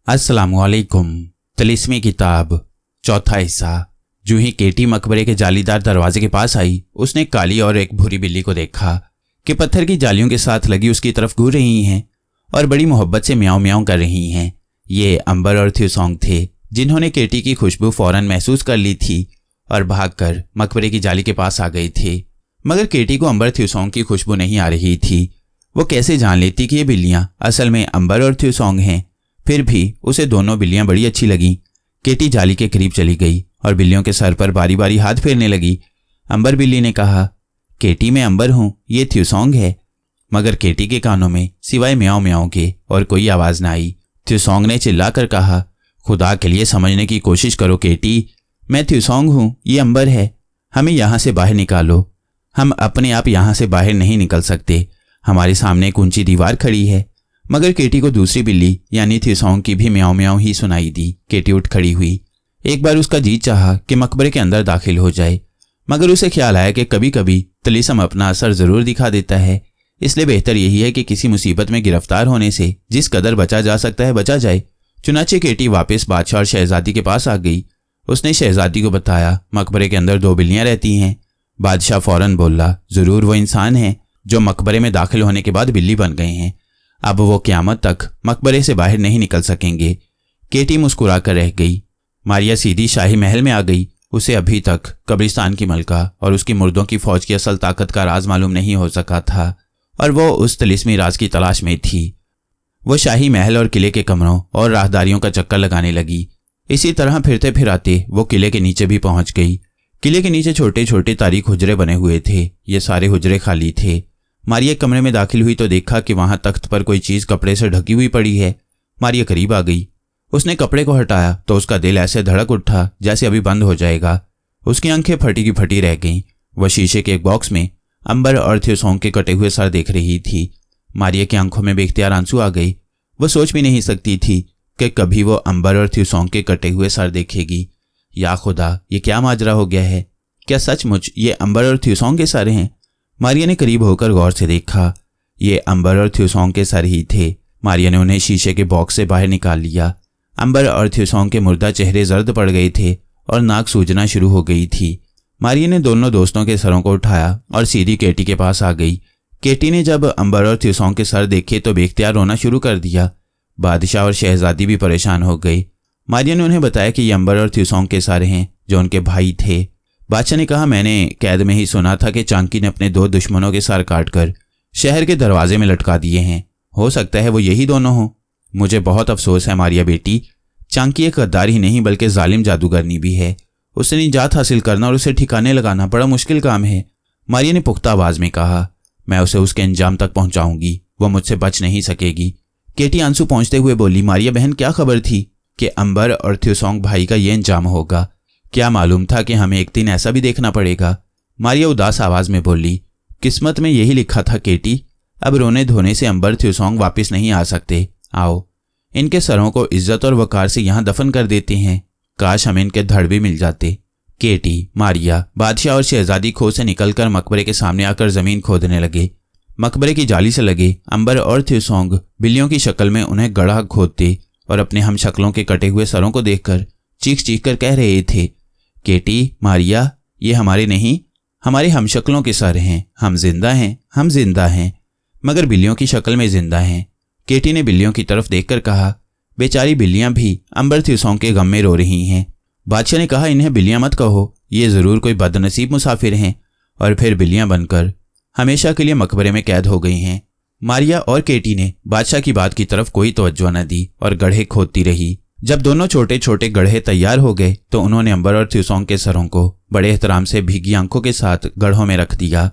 अस्सलामुअलैकुम। तिलिस्मी किताब चौथा हिस्सा। जो ही केटी मकबरे के जालीदार दरवाजे के पास आई, उसने एक काली और एक भूरी बिल्ली को देखा कि पत्थर की जालियों के साथ लगी उसकी तरफ घूर रही हैं और बड़ी मोहब्बत से म्याऊं म्याऊं कर रही हैं। ये अंबर और थ्यूसोंग थे, जिन्होंने केटी की खुशबू फौरन महसूस कर ली थी और भागकर मकबरे की जाली के पास आ गए थे। मगर केटी को अंबर थ्यूसोंग की खुशबू नहीं आ रही थी। वो कैसे जान लेती कि ये बिल्लियां असल में अंबर और थ्यूसोंग हैं। फिर भी उसे दोनों बिल्लियां बड़ी अच्छी लगीं। केटी जाली के करीब चली गई और बिल्लियों के सर पर बारी बारी हाथ फेरने लगी। अंबर बिल्ली ने कहा, केटी मैं अंबर हूं, ये थ्यूसोंग है। मगर केटी के कानों में सिवाय म्याऊं म्याऊं के और कोई आवाज ना आई। थ्यूसोंग ने चिल्लाकर कहा, खुदा के लिए समझने की कोशिश करो केटी, मैं थ्यूसोंग हूं, ये अंबर है। हमें यहां से बाहर निकालो। हम अपने आप यहां से बाहर नहीं निकल सकते। हमारे सामने एक ऊंची दीवार खड़ी है। मगर केटी को दूसरी बिल्ली यानी थ्यूसोंग की भी म्याऊं म्याऊं ही सुनाई दी। केटी उठ खड़ी हुई। एक बार उसका जी चाहा कि मकबरे के अंदर दाखिल हो जाए, मगर उसे ख्याल आया कि कभी कभी तिलिस्म अपना असर जरूर दिखा देता है। इसलिए बेहतर यही है कि किसी मुसीबत में गिरफ्तार होने से जिस कदर बचा जा सकता है बचा जाए। चुनाचे केटी वापस बादशाह और शहजादी के पास आ गई। उसने शहजादी को बताया, मकबरे के अंदर 2 बिल्लियां रहती हैं। बादशाह फौरन बोला, जरूर वो इंसान हैं जो मकबरे में दाखिल होने के बाद बिल्ली बन गए हैं। अब वो क़यामत तक मकबरे से बाहर नहीं निकल सकेंगे। केटी मुस्कुरा कर रह गई। मारिया सीधी शाही महल में आ गई। उसे अभी तक कब्रिस्तान की मलका और उसकी मुर्दों की फौज की असल ताकत का राज मालूम नहीं हो सका था और वो उस तिलिस्मी राज की तलाश में थी। वो शाही महल और किले के कमरों और राहदारियों का चक्कर लगाने लगी। इसी तरह फिरते फिराते वो किले के नीचे भी पहुंच गई। किले के नीचे छोटे छोटे तारीक हुजरे बने हुए थे। ये सारे हुजरे खाली थे। मारिया कमरे में दाखिल हुई तो देखा कि वहां तख्त पर कोई चीज कपड़े से ढकी हुई पड़ी है। मारिया करीब आ गई। उसने कपड़े को हटाया तो उसका दिल ऐसे धड़क उठा जैसे अभी बंद हो जाएगा। उसकी आंखें फटी की फटी रह गईं। वह शीशे के एक बॉक्स में अंबर और थ्यूसोंग के कटे हुए सर देख रही थी। मारिया की आंखों में बेख्तियार आंसू आ गई। वह सोच भी नहीं सकती थी कि कभी वो अंबर और थ्यूसोंग के कटे हुए सर देखेगी। या खुदा, ये क्या माजरा हो गया है? क्या सचमुच ये अंबर और थ्यूसोंग के सर हैं? मारिया ने करीब होकर गौर से देखा। ये अंबर और थ्यूसोंग के सर ही थे। मारिया ने उन्हें शीशे के बॉक्स से बाहर निकाल लिया। अंबर और थ्यूसोंग के मुर्दा चेहरे जर्द पड़ गए थे और नाक सूजना शुरू हो गई थी। मारिया ने दोनों दोस्तों के सरों को उठाया और सीधी केटी के पास आ गई। केटी ने जब अंबर और थ्यूसोंग के सर देखे तो बेख्तियार रोना शुरू कर दिया। बादशाह और शहजादी भी परेशान हो गई। मारिया ने उन्हें बताया कि ये अंबर और थ्यूसोंग के सर हैं जो उनके भाई थे। बादशाह ने कहा, मैंने कैद में ही सुना था कि चांकी ने अपने 2 दुश्मनों के सर काटकर शहर के दरवाजे में लटका दिए हैं। हो सकता है वो यही दोनों हों। मुझे बहुत अफसोस है मारिया बेटी। चांकी एक गद्दार ही नहीं बल्कि जालिम जादूगरनी भी है। उससे निजात हासिल करना और उसे ठिकाने लगाना बड़ा मुश्किल काम है। मारिया ने पुख्ता आवाज में कहा, मैं उसे उसके अंजाम तक पहुंचाऊंगी। वो मुझसे बच नहीं सकेगी। केटी आंसू पहुंचते हुए बोली, मारिया बहन, क्या खबर थी कि अंबर और थ्यूसोंग भाई का ये अंजाम होगा? क्या मालूम था कि हमें एक दिन ऐसा भी देखना पड़ेगा? मारिया उदास आवाज में बोली, किस्मत में यही लिखा था केटी। अब रोने धोने से अंबर थ्यूसोंग वापस नहीं आ सकते। आओ, इनके सरों को इज्जत और वकार से यहां दफन कर देते हैं। काश हमें इनके धड़ भी मिल जाते। केटी, मारिया, बादशाह और शहजादी खो से निकलकर मकबरे के सामने आकर जमीन खोदने लगे। मकबरे की जाली से लगे अंबर और थ्यूसोंग बिल्लियों की शक्ल में उन्हें गड्ढा खोदते और अपने हम शक्लों के कटे हुए सरों को देखकर चीख चीख कर कह रहे थे, केटी, मारिया, ये हमारे नहीं, हमारे हमशक्लों के सर हैं। हम जिंदा हैं, हम जिंदा हैं, मगर बिल्लियों की शक्ल में जिंदा हैं। केटी ने बिल्लियों की तरफ देखकर कहा, बेचारी बिल्लियां भी अंबर थ्यूसोंग के गम में रो रही हैं। बादशाह ने कहा, इन्हें बिल्लियां मत कहो, ये जरूर कोई बदनसीब मुसाफिर हैं और फिर बिल्लियां बनकर हमेशा के लिए मकबरे में कैद हो गई हैं। मारिया और केटी ने बादशाह की बात की तरफ कोई तवज्जो न दी और गड्ढे खोदती रही। जब दोनों छोटे छोटे गड्ढे तैयार हो गए तो उन्होंने अंबर और थ्यूसोंग के सरों को बड़े एहतराम से भीगी आंखों के साथ गड्ढों में रख दिया।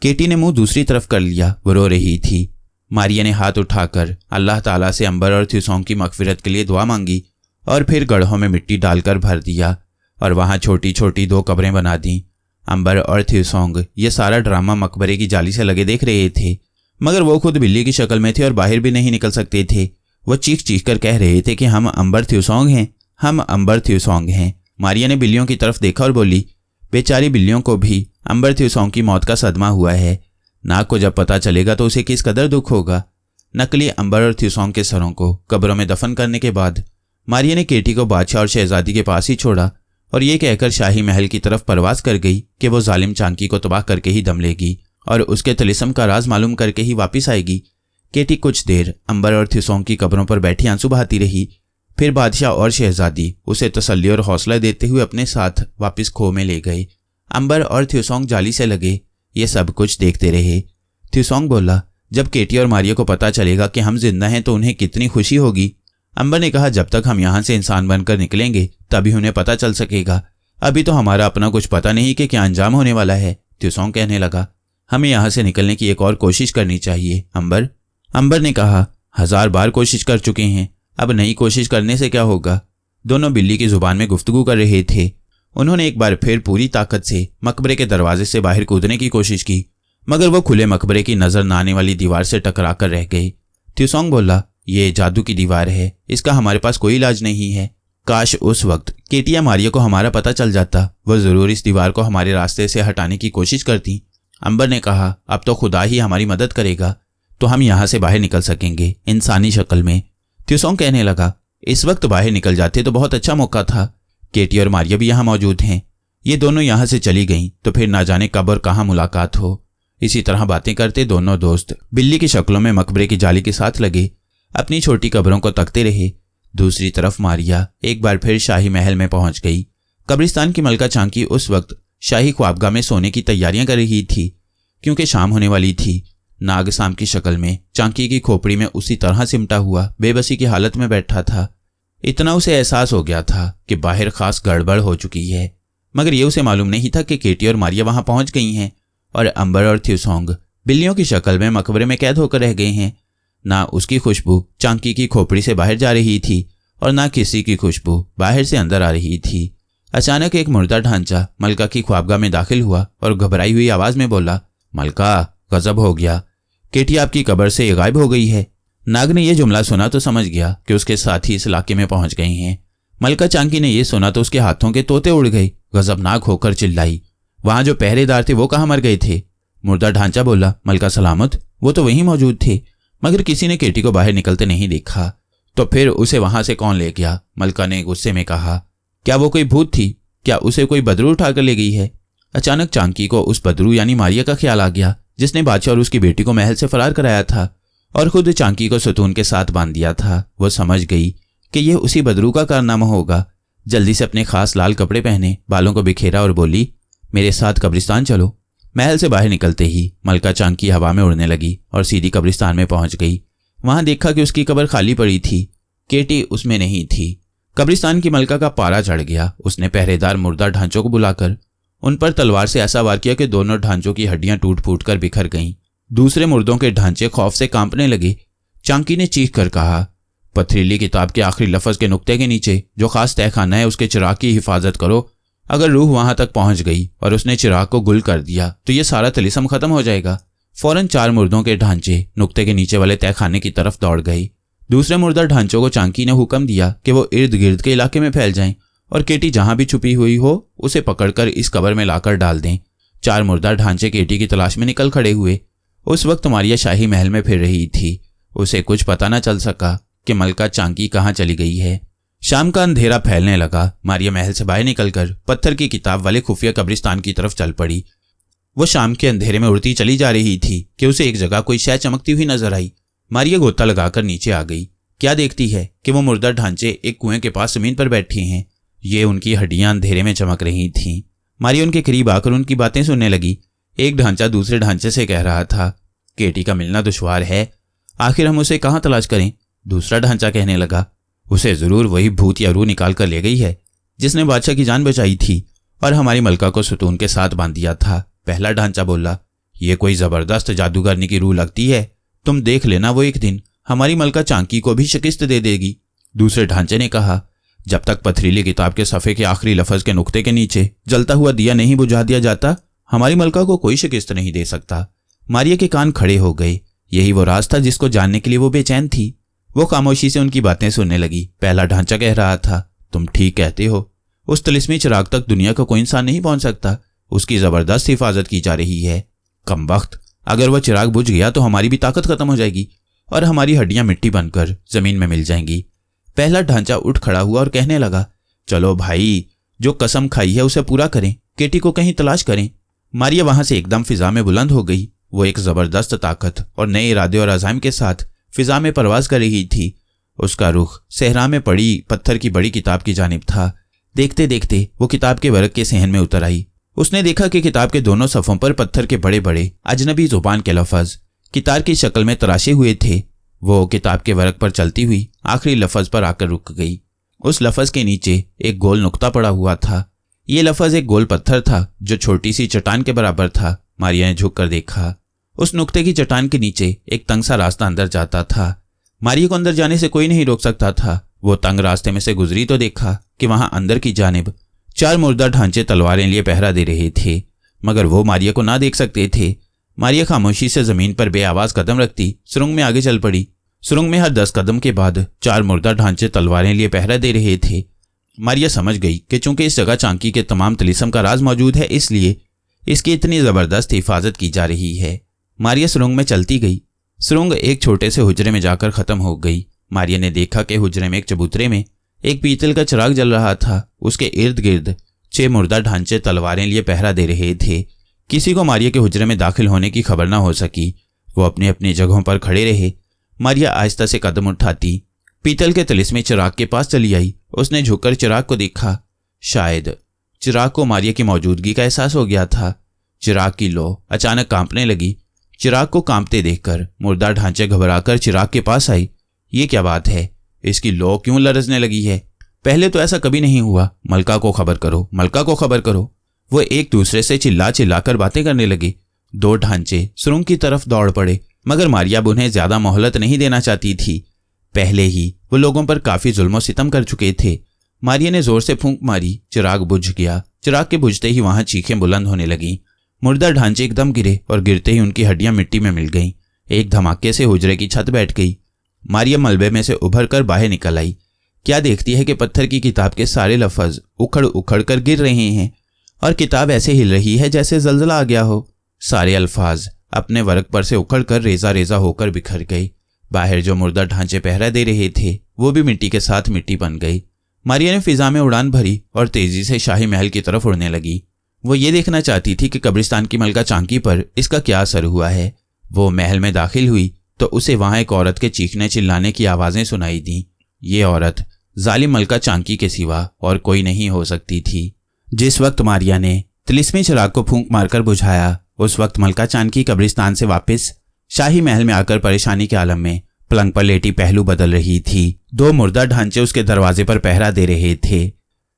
केटी ने मुंह दूसरी तरफ कर लिया। वो रो रही थी। मारिया ने हाथ उठाकर अल्लाह ताला से अंबर और थ्यूसोंग की मगफिरत के लिए दुआ मांगी और फिर गड्ढों में मिट्टी डालकर भर दिया और वहां छोटी छोटी 2 कब्रें बना दी। अंबर और थ्यूसोंग ये सारा ड्रामा मकबरे की जाली से लगे देख रहे थे, मगर वो खुद बिल्ली की शक्ल में थे और बाहर भी नहीं निकल सकते थे। वो चीख चीख कर कह रहे थे कि हम अंबर थ्यूसोंग हैं, हम अंबर थ्यूसोंग हैं। मारिया ने बिल्लियों की तरफ देखा और बोली, बेचारी बिल्लियों को भी अंबर थ्यूसोंग की मौत का सदमा हुआ है। नाक को जब पता चलेगा तो उसे किस कदर दुख होगा। नकली अंबर और थ्यूसोंग के सरों को कब्रों में दफन करने के बाद मारिया ने केटी को बादशाह और शहजादी के पास ही छोड़ा और ये कहकर शाही महल की तरफ परवास कर गई कि वो जालिम चांकी को तबाह करके ही दम लेगी और उसके तिलिस्म का राज मालूम करके ही वापस आएगी। केटी कुछ देर अंबर और थ्यूसोंग की कब्रों पर बैठी आंसू बहाती रही। फिर बादशाह और शहजादी उसे तसल्ली और हौसला देते हुए अपने साथ वापस खो में ले गए। अंबर और थ्यूसोंग जाली से लगे ये सब कुछ देखते रहे। थ्यूसोंग बोला, जब केटी और मारिया को पता चलेगा कि हम जिंदा हैं तो उन्हें कितनी खुशी होगी। अंबर ने कहा, जब तक हम यहाँ से इंसान बनकर निकलेंगे तभी उन्हें पता चल सकेगा। अभी तो हमारा अपना कुछ पता नहीं कि क्या अंजाम होने वाला है। थ्यूसोंग कहने लगा, हमें यहाँ से निकलने की एक और कोशिश करनी चाहिए। अंबर ने कहा, 1000 बार कोशिश कर चुके हैं, अब नई कोशिश करने से क्या होगा। दोनों बिल्ली की जुबान में गुफ्तगू कर रहे थे। उन्होंने एक बार फिर पूरी ताकत से मकबरे के दरवाजे से बाहर कूदने की कोशिश की, मगर वो खुले मकबरे की नजर न आने वाली दीवार से टकरा कर रह गए। थ्यूसोंग बोला, ये जादू की दीवार है, इसका हमारे पास कोई इलाज नहीं है। काश उस वक्त केटी या मारिया को हमारा पता चल जाता, वो जरूर इस दीवार को हमारे रास्ते से हटाने की कोशिश करती। अंबर ने कहा, अब तो खुदा ही हमारी मदद करेगा तो हम यहाँ से बाहर निकल सकेंगे इंसानी शक्ल में। थ्यूसोंग कहने लगा, इस वक्त बाहर निकल जाते तो बहुत अच्छा मौका था। केटी और मारिया भी यहाँ मौजूद हैं। ये दोनों यहाँ से चली गईं तो फिर ना जाने कब और कहाँ मुलाकात हो। इसी तरह बातें करते दोनों दोस्त बिल्ली की शक्लों में मकबरे की जाली के साथ लगे अपनी छोटी कब्रों को तकते रहे। दूसरी तरफ मारिया एक बार फिर शाही महल में पहुंच गई। कब्रिस्तान की मलका चांकी उस वक्त शाही ख्वाबगाह में सोने की तैयारियां कर रही थी, क्योंकि शाम होने वाली थी। नागसाम की शक्ल में चांकी की खोपड़ी में उसी तरह सिमटा हुआ बेबसी की हालत में बैठा था। इतना उसे एहसास हो गया था कि बाहर खास गड़बड़ हो चुकी है, मगर यह उसे मालूम नहीं था कि केटी और मारिया वहां पहुंच गई हैं और अंबर और थ्यूसोंग बिल्लियों की शक्ल में मकबरे में कैद होकर रह गए हैं। ना उसकी खुशबू चांकी की खोपड़ी से बाहर जा रही थी और ना किसी की खुशबू बाहर से अंदर आ रही थी। अचानक एक मुर्दा ढांचा मलका की ख्वाबगाह में दाखिल हुआ और घबराई हुई आवाज में बोला, मलका, गजब हो गया, केटी आपकी कब्र से गायब हो गई है। नाग ने यह जुमला सुना तो समझ गया कि उसके साथी इस इलाके में पहुंच गए हैं। मलका चांकी ने यह सुना तो उसके हाथों के तोते उड़ गए। गजबनाक होकर चिल्लाई, वहां जो पहरेदार थे वो कहाँ मर गए थे। मुर्दा ढांचा बोला, मलका सलामत, वो तो वहीं मौजूद थे, मगर किसी ने केटी को बाहर निकलते नहीं देखा। तो फिर उसे वहां से कौन ले गया। मलका ने गुस्से में कहा, क्या वो कोई भूत थी, क्या उसे कोई बदरू उठाकर ले गई है। अचानक चांकी को उस बदरू यानी मारिया का ख्याल आ गया, जिसने बादशाह और उसकी बेटी को महल से फरार कराया था और खुद चांकी को सुतून के साथ बांध दिया था। वो समझ गई कि यह उसी बदरू का कारनामा होगा। जल्दी से अपने खास लाल कपड़े पहने, बालों को बिखेरा और बोली, मेरे साथ कब्रिस्तान चलो। महल से बाहर निकलते ही मलका चांकी हवा में उड़ने लगी और सीधी कब्रिस्तान में पहुंच गई। वहां देखा कि उसकी कब्र खाली पड़ी थी, केटी उसमें नहीं थी। कब्रिस्तान की मलका का पारा चढ़ गया। उसने पहरेदार मुर्दा ढांचों को बुलाकर उन पर तलवार से ऐसा वार किया कि दोनों ढांचों की हड्डियां टूट फूट कर बिखर गईं। दूसरे मुर्दों के ढांचे खौफ से कांपने लगे। चांकी ने चीख कर कहा, पथरीली किताब के आखिरी लफ्ज के नुक्ते के नीचे जो खास तहखाना है उसके चिराग की हिफाजत करो। अगर रूह वहां तक पहुंच गई और उसने चिराग को गुल कर दिया तो ये सारा तिलिस्म खत्म हो जाएगा। फौरन 4 मुर्दों के ढांचे नुक्ते के नीचे वाले तहखाने की तरफ दौड़ गए। दूसरे मुर्दा ढांचों को चांकी ने हुक्म दिया कि वो इर्द गिर्द के इलाके में फैल जाएं और केटी जहां भी छुपी हुई हो उसे पकड़कर इस कब्र में लाकर डाल दें। 4 मुर्दा ढांचे केटी की तलाश में निकल खड़े हुए। उस वक्त मारिया शाही महल में फिर रही थी। उसे कुछ पता न चल सका कि मलका चांकी कहाँ चली गई है। शाम का अंधेरा फैलने लगा। मारिया महल से बाहर निकलकर पत्थर की किताब वाले खुफिया कब्रिस्तान की तरफ चल पड़ी। वो शाम के अंधेरे में उड़ती चली जा रही थी कि उसे एक जगह कोई शय चमकती हुई नजर आई। मारिया गोता लगाकर नीचे आ गई। क्या देखती है कि वो मुर्दा ढांचे एक कुएं के पास जमीन पर बैठी हैं। ये उनकी हड्डियां अंधेरे में चमक रही थीं। मारिया उनके करीब आकर उनकी बातें सुनने लगी। एक ढांचा दूसरे ढांचे से कह रहा था, केटी का मिलना दुश्वार है, आखिर हम उसे कहाँ तलाश करें। दूसरा ढांचा कहने लगा, उसे जरूर वही भूत या रूह निकाल कर ले गई है जिसने बादशाह की जान बचाई थी और हमारी मलका को सुतून के साथ बांध दिया था। पहला ढांचा बोला, ये कोई जबरदस्त जादूगरनी की रूह लगती है, तुम देख लेना वो एक दिन हमारी मलका चांकी को भी शिकस्त दे देगी। दूसरे ढांचे ने कहा, जब तक पथरीली किताब के सफ़े के आखिरी लफ्ज के नुक्ते के नीचे जलता हुआ दिया नहीं बुझा दिया जाता, हमारी मलका को कोई शिकस्त नहीं दे सकता। मारिया के कान खड़े हो गए। यही वो राज था जिसको जानने के लिए वो बेचैन थी। वो खामोशी से उनकी बातें सुनने लगी। पहला ढांचा कह रहा था, तुम ठीक कहते हो, उस तिलिस्मी चिराग तक दुनिया का कोई इंसान नहीं पहुंच सकता, उसकी जबरदस्त हिफाजत की जा रही है। कमबख्त, अगर वह चिराग बुझ गया तो हमारी भी ताकत खत्म हो जाएगी और हमारी हड्डियां मिट्टी बनकर जमीन में मिल जाएंगी। पहला ढांचा उठ खड़ा हुआ और कहने लगा, चलो भाई, जो कसम खाई है उसे पूरा करें, केटी को कहीं तलाश करें। मारिया वहां से एकदम फिजा में बुलंद हो गई। वो एक जबरदस्त ताकत और नए इरादे और अज़ाइम के साथ फिजा में परवाज कर रही थी। उसका रुख सहरा में पड़ी पत्थर की बड़ी किताब की जानिब था। देखते देखते वो किताब के वर्क के सहन में उतर आई। उसने देखा कि किताब के दोनों सफ़ों पर पत्थर के बड़े बड़े अजनबी जुबान के लफ्ज किताब की शक्ल में तराशे हुए थे। वो किताब के वर्क पर चलती हुई आखिरी लफ्ज पर आकर रुक गई। उस लफ्ज के नीचे एक गोल नुक्ता पड़ा हुआ था। ये लफ्ज एक गोल पत्थर था जो छोटी सी चट्टान के बराबर था। मारिया ने झुक कर देखा। उस नुक्ते की चट्टान के नीचे एक तंग सा रास्ता अंदर जाता था। मारिया को अंदर जाने से कोई नहीं रोक सकता था। वो तंग रास्ते में से गुजरी तो देखा कि वहां अंदर की जानिब 4 मुर्दा ढांचे तलवारें लिए पहरा दे रहे थे, मगर वो मारिया को ना देख सकते थे। मारिया खामोशी से जमीन पर बेआवाज कदम रखती सुरंग में आगे चल पड़ी। सुरंग में हर 10 कदम के बाद 4 मुर्दा ढांचे तलवारें लिए पहरा दे रहे थे। मारिया समझ गई कि चूंकि इस जगह चांकी के तमाम तिलिस्म का राज मौजूद है, इसलिए इसकी इतनी जबरदस्त हिफाजत की जा रही है। मारिया सुरंग में चलती गई। सुरंग एक छोटे से हुजरे में जाकर खत्म हो गई। मारिया ने देखा कि हुजरे में एक चबूतरे में एक पीतल का चिराग जल रहा था। उसके इर्द गिर्द 6 मुर्दा ढांचे तलवारें लिए पहरा दे रहे थे। किसी को मारिया के हुजरे में दाखिल होने की खबर न हो सकी। वो अपनी अपनी जगहों पर खड़े रहे। मारिया आहिस्ता से कदम उठाती पीतल के तिलिस्मी चिराग के पास चली आई। उसने झुककर चिराग को देखा। शायद चिराग को मारिया की मौजूदगी का एहसास हो गया था। चिराग की लौ अचानक कांपने लगी। चिराग को कांपते देखकर मुर्दा ढांचे घबराकर चिराग के पास आई। ये क्या बात है? इसकी लौ क्यों लरजने लगी है? पहले तो ऐसा कभी नहीं हुआ। मलका को खबर करो, मलका को खबर करो। वो एक दूसरे से चिल्ला चिल्लाकर बातें करने लगे। 2 ढांचे सुरंग की तरफ दौड़ पड़े, मगर मारिया उन्हें ज्यादा मोहलत नहीं देना चाहती थी। पहले ही वो लोगों पर काफी जुल्म सितम कर चुके थे। मारिया ने जोर से फूंक मारी। चिराग बुझ गया। चिराग के बुझते ही वहां चीखें बुलंद होने लगीं। मुर्दा ढांचे एकदम गिरे और गिरते ही उनकी हड्डियां मिट्टी में मिल गईं। एक धमाके से हुजरे की छत बैठ गई। मारिया मलबे में से उभर कर बाहर निकल आई। क्या देखती है कि पत्थर की किताब के सारे लफ्ज उखड़ उखड़ कर गिर रहे हैं और किताब ऐसे हिल रही है जैसे जलजला आ गया हो। सारे अल्फाज अपने वर्क पर से उखड़ कर रेजा रेजा होकर बिखर गई। बाहर जो मुर्दा ढांचे पहरा दे रहे थे वो भी मिट्टी के साथ मिट्टी बन गई। मारिया ने फिजा में उड़ान भरी और तेजी से शाही महल की तरफ उड़ने लगी। वो ये देखना चाहती थी कि कब्रिस्तान की मलका चांकी पर इसका क्या असर हुआ है। वो महल में दाखिल हुई तो उसे वहां एक औरत के चीखने चिल्लाने की आवाजें सुनाई दी। ये औरत जालिम मलका चांकी के सिवा और कोई नहीं हो सकती थी। जिस वक्त मारिया ने तिलिस्मी चिराग को फूंक मारकर बुझाया, उस वक्त मलका चांकी कब्रिस्तान से वापस शाही महल में आकर परेशानी के आलम में पलंग पर लेटी पहलू बदल रही थी। 2 मुर्दा ढांचे उसके दरवाजे पर पहरा दे रहे थे।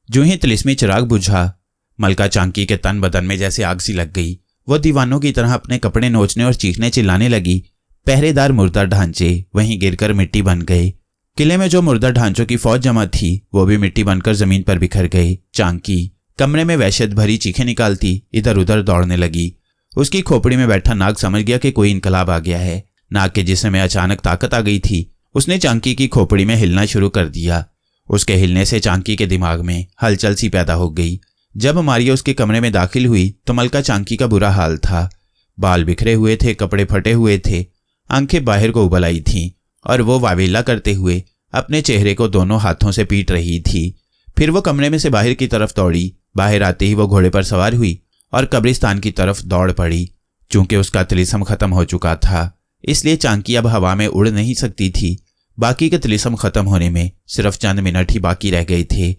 जो ही तिलिस्मी चिराग बुझा, मलका चांकी के तन बदन में जैसे आग सी लग गई। वो दीवानों की तरह अपने कपड़े नोचने और चीखने चिल्लाने लगी। पहरेदार मुर्दा ढांचे वहीं गिरकर मिट्टी बन गए। किले में जो मुर्दा ढांचों की फौज जमा थी वो भी मिट्टी बनकर जमीन पर बिखर गई। चांकी कमरे में वहशत भरी चीखें निकालती इधर उधर दौड़ने लगी। उसकी खोपड़ी में बैठा नाग समझ गया कि कोई इनकलाब आ गया है। नाग के जिस्म में अचानक ताकत आ गई थी। उसने चांकी की खोपड़ी में हिलना शुरू कर दिया। उसके हिलने से चांकी के दिमाग में हलचल सी पैदा हो गई। जब मारिया उसके कमरे में दाखिल हुई तो मलका चांकी का बुरा हाल था। बाल बिखरे हुए थे, कपड़े फटे हुए थे, आंखें बाहर को उबल आई थीं और वो वावेला करते हुए अपने चेहरे को दोनों हाथों से पीट रही थी। फिर वो कमरे में से बाहर की तरफ दौड़ी। बाहर आते ही वो घोड़े पर सवार हुई और कब्रिस्तान की तरफ दौड़ पड़ी। चूंकि उसका तिलिस्म खत्म हो चुका था, इसलिए चांकी अब हवा में उड़ नहीं सकती थी। बाकी के तिलिस्म खत्म होने में सिर्फ चंद मिनट ही बाकी रह गए थे।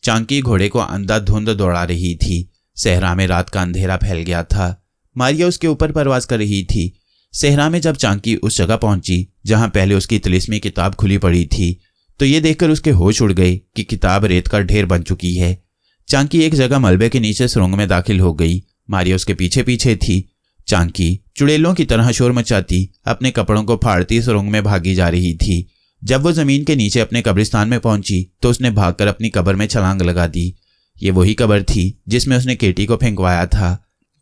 चांकी घोड़े को अंधाधुंध दौड़ा रही थी। सहरा में रात का अंधेरा फैल गया था। मारिया उसके ऊपर परवाज कर रही थी। सहरा में जब चांकी उस जगह पहुंची जहां पहले उसकी तिलिस्मी किताब खुली पड़ी थी, तो ये देखकर उसके होश उड़ गए कि किताब रेत का ढेर बन चुकी है। चांकी एक जगह मलबे के नीचे सुरंग में दाखिल हो गई। मारिया उसके पीछे पीछे थी। चांकी चुड़ैलों की तरह शोर मचाती अपने कपड़ों को फाड़ती सुरंग में भागी जा रही थी। जब वो जमीन के नीचे अपने कब्रिस्तान में पहुंची तो उसने भागकर अपनी कब्र में छलांग लगा दी। ये वही कब्र थी जिसमें उसने केटी को फेंकवाया था।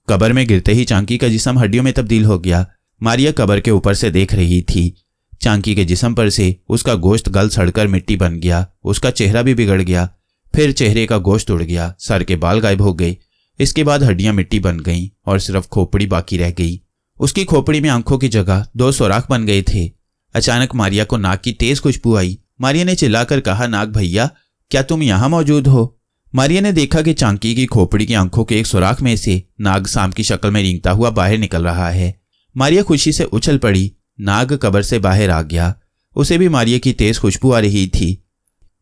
कब्र में गिरते ही चांकी का जिस्म हड्डियों में तब्दील हो गया। मारिया कब्र के ऊपर से देख रही थी। चांकी के जिस्म पर से उसका गोश्त गल सड़कर मिट्टी बन गया। उसका चेहरा भी बिगड़ गया। फिर चेहरे का गोश्त उड़ गया, सर के बाल गायब हो गए। इसके बाद हड्डियां मिट्टी बन गईं और सिर्फ खोपड़ी बाकी रह गई। उसकी खोपड़ी में आंखों की जगह 2 सुराख बन गए थे। अचानक मारिया को नाक की तेज खुशबू आई मारिया ने चिल्लाकर कहा, नाग भैया क्या तुम यहाँ मौजूद हो? मारिया ने देखा कि चांकी की खोपड़ी की आंखों के एक सुराख में से नाग सांप की शक्ल में रेंगता हुआ बाहर निकल रहा है। मारिया खुशी से उछल पड़ी। नाग कब्र से बाहर आ गया। उसे भी मारिया की तेज खुशबू आ रही थी।